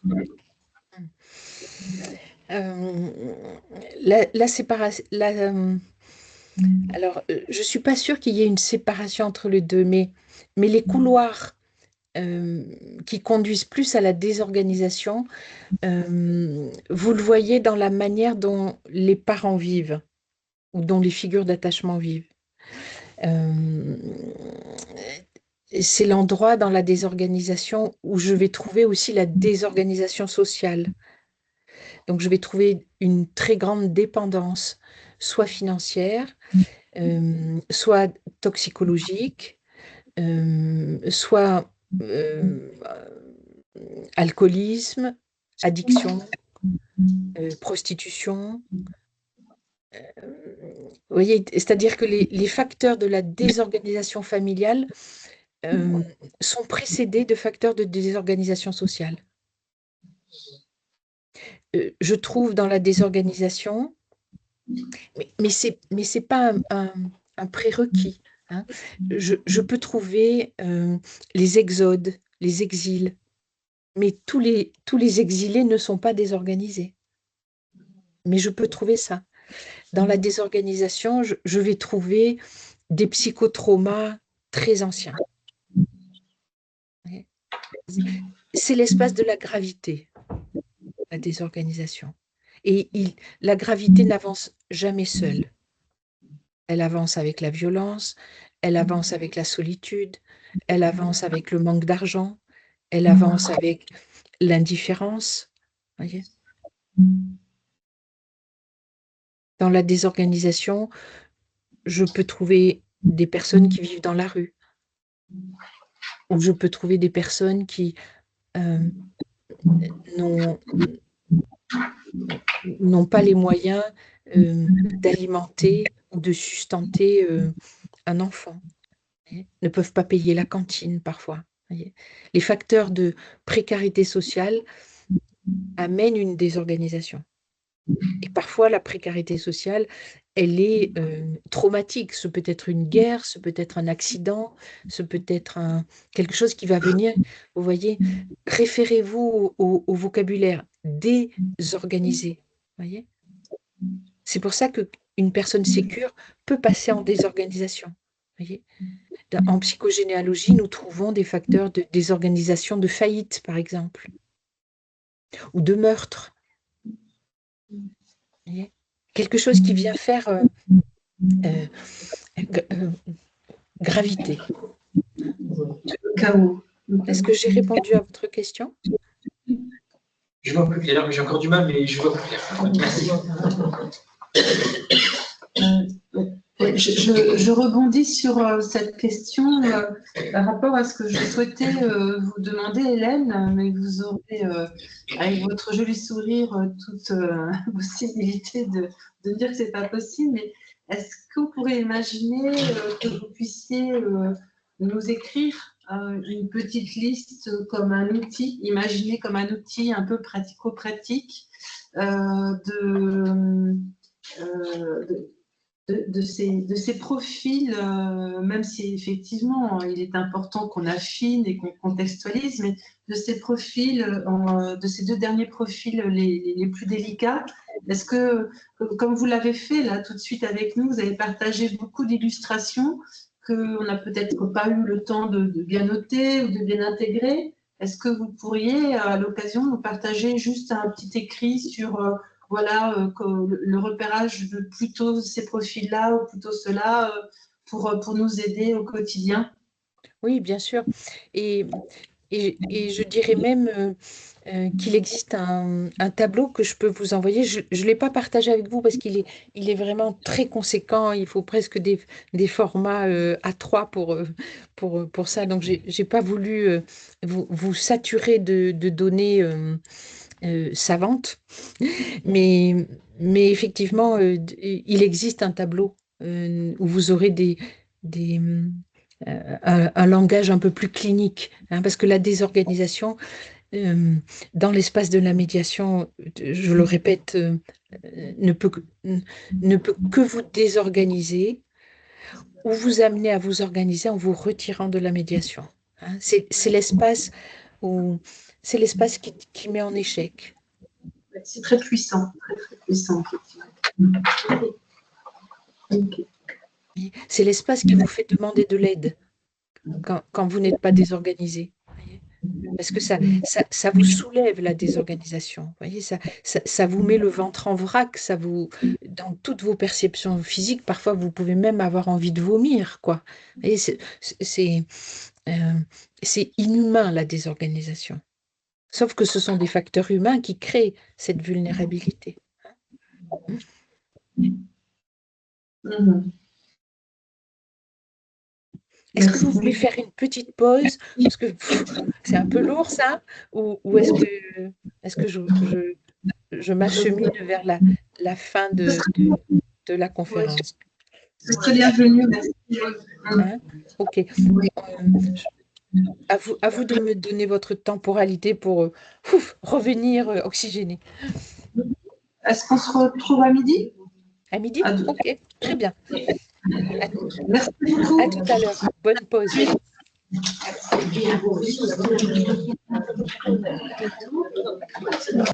La séparation. Alors, je ne suis pas sûre qu'il y ait une séparation entre les deux, mais les couloirs qui conduisent plus à la désorganisation, vous le voyez dans la manière dont les parents vivent ou dont les figures d'attachement vivent. C'est l'endroit dans la désorganisation où je vais trouver aussi la désorganisation sociale. Donc, je vais trouver une très grande dépendance, soit financière, soit toxicologique, soit alcoolisme, addiction, prostitution. Vous voyez, c'est-à-dire que les facteurs de la désorganisation familiale sont précédés de facteurs de désorganisation sociale. Je trouve dans la désorganisation, mais c'est pas un prérequis. Hein. Je peux trouver les exodes, les exils, mais tous les exilés ne sont pas désorganisés. Mais je peux trouver ça. Dans la désorganisation, je vais trouver des psychotraumas très anciens. C'est l'espace de la gravité, la désorganisation. Et la gravité n'avance jamais seule. Elle avance avec la violence, elle avance avec la solitude, elle avance avec le manque d'argent, elle avance avec l'indifférence. Voyez ? Dans la désorganisation, je peux trouver des personnes qui vivent dans la rue, ou je peux trouver des personnes qui n'ont pas les moyens d'alimenter ou de sustenter un enfant, ne peuvent pas payer la cantine parfois. Voyez. Les facteurs de précarité sociale amènent une désorganisation. Et parfois, la précarité sociale, elle est traumatique. Ce peut être une guerre, ce peut être un accident, ce peut être quelque chose qui va venir. Vous voyez, référez-vous au vocabulaire désorganisé. Voyez. C'est pour ça qu'une personne sécure peut passer en désorganisation. Voyez. En psychogénéalogie, nous trouvons des facteurs de désorganisation, de faillite, par exemple, ou de meurtre. Voyez. Quelque chose qui vient faire gravité. Chaos. Est-ce que j'ai répondu à votre question? Je vois plus clair, j'ai encore du mal, mais je vois plus clair. Merci. Je rebondis sur cette question par rapport à ce que je souhaitais vous demander, Hélène, mais vous aurez, avec votre joli sourire, toute possibilité de dire que ce n'est pas possible. Mais est-ce que vous pourrez imaginer que vous puissiez nous écrire une petite liste comme un outil, imaginé comme un outil un peu pratico-pratique de ces profils, même si effectivement il est important qu'on affine et qu'on contextualise, mais de ces profils, de ces deux derniers profils les plus délicats, est-ce que, comme vous l'avez fait là tout de suite avec nous, vous avez partagé beaucoup d'illustrations qu'on n'a peut-être pas eu le temps de bien noter ou de bien intégrer. Est-ce que vous pourriez, à l'occasion, nous partager juste un petit écrit sur voilà, le repérage de plutôt ces profils-là ou plutôt ceux-là pour nous aider au quotidien? Oui, bien sûr. Et je dirais même qu'il existe un tableau que je peux vous envoyer. Je ne l'ai pas partagé avec vous parce qu'il est vraiment très conséquent. Il faut presque des formats A3 pour ça. Donc, je n'ai pas voulu vous saturer de données savante, mais effectivement, il existe un tableau où vous aurez un langage un peu plus clinique, hein, parce que la désorganisation, dans l'espace de la médiation, je le répète, ne peut que vous désorganiser ou vous amener à vous organiser en vous retirant de la médiation. Hein. C'est l'espace c'est l'espace qui met en échec. C'est très puissant, très puissant, effectivement. Okay. C'est l'espace qui vous fait demander de l'aide quand vous n'êtes pas désorganisé. Parce que ça vous soulève la désorganisation. Voyez, ça vous met le ventre en vrac, dans toutes vos perceptions physiques, parfois vous pouvez même avoir envie de vomir, quoi. Voyez, c'est inhumain, la désorganisation. Sauf que ce sont des facteurs humains qui créent cette vulnérabilité. Est-ce que vous voulez faire une petite pause? Parce que c'est un peu lourd, ça? Ou est-ce que je m'achemine vers la fin de la conférence? C'est très bienvenu, merci. Hein? Ok. À vous de me donner votre temporalité pour revenir oxygéné. Est-ce qu'on se retrouve à midi? À midi? Ok, très bien. Merci beaucoup. À tout à l'heure. Bonne pause. Merci.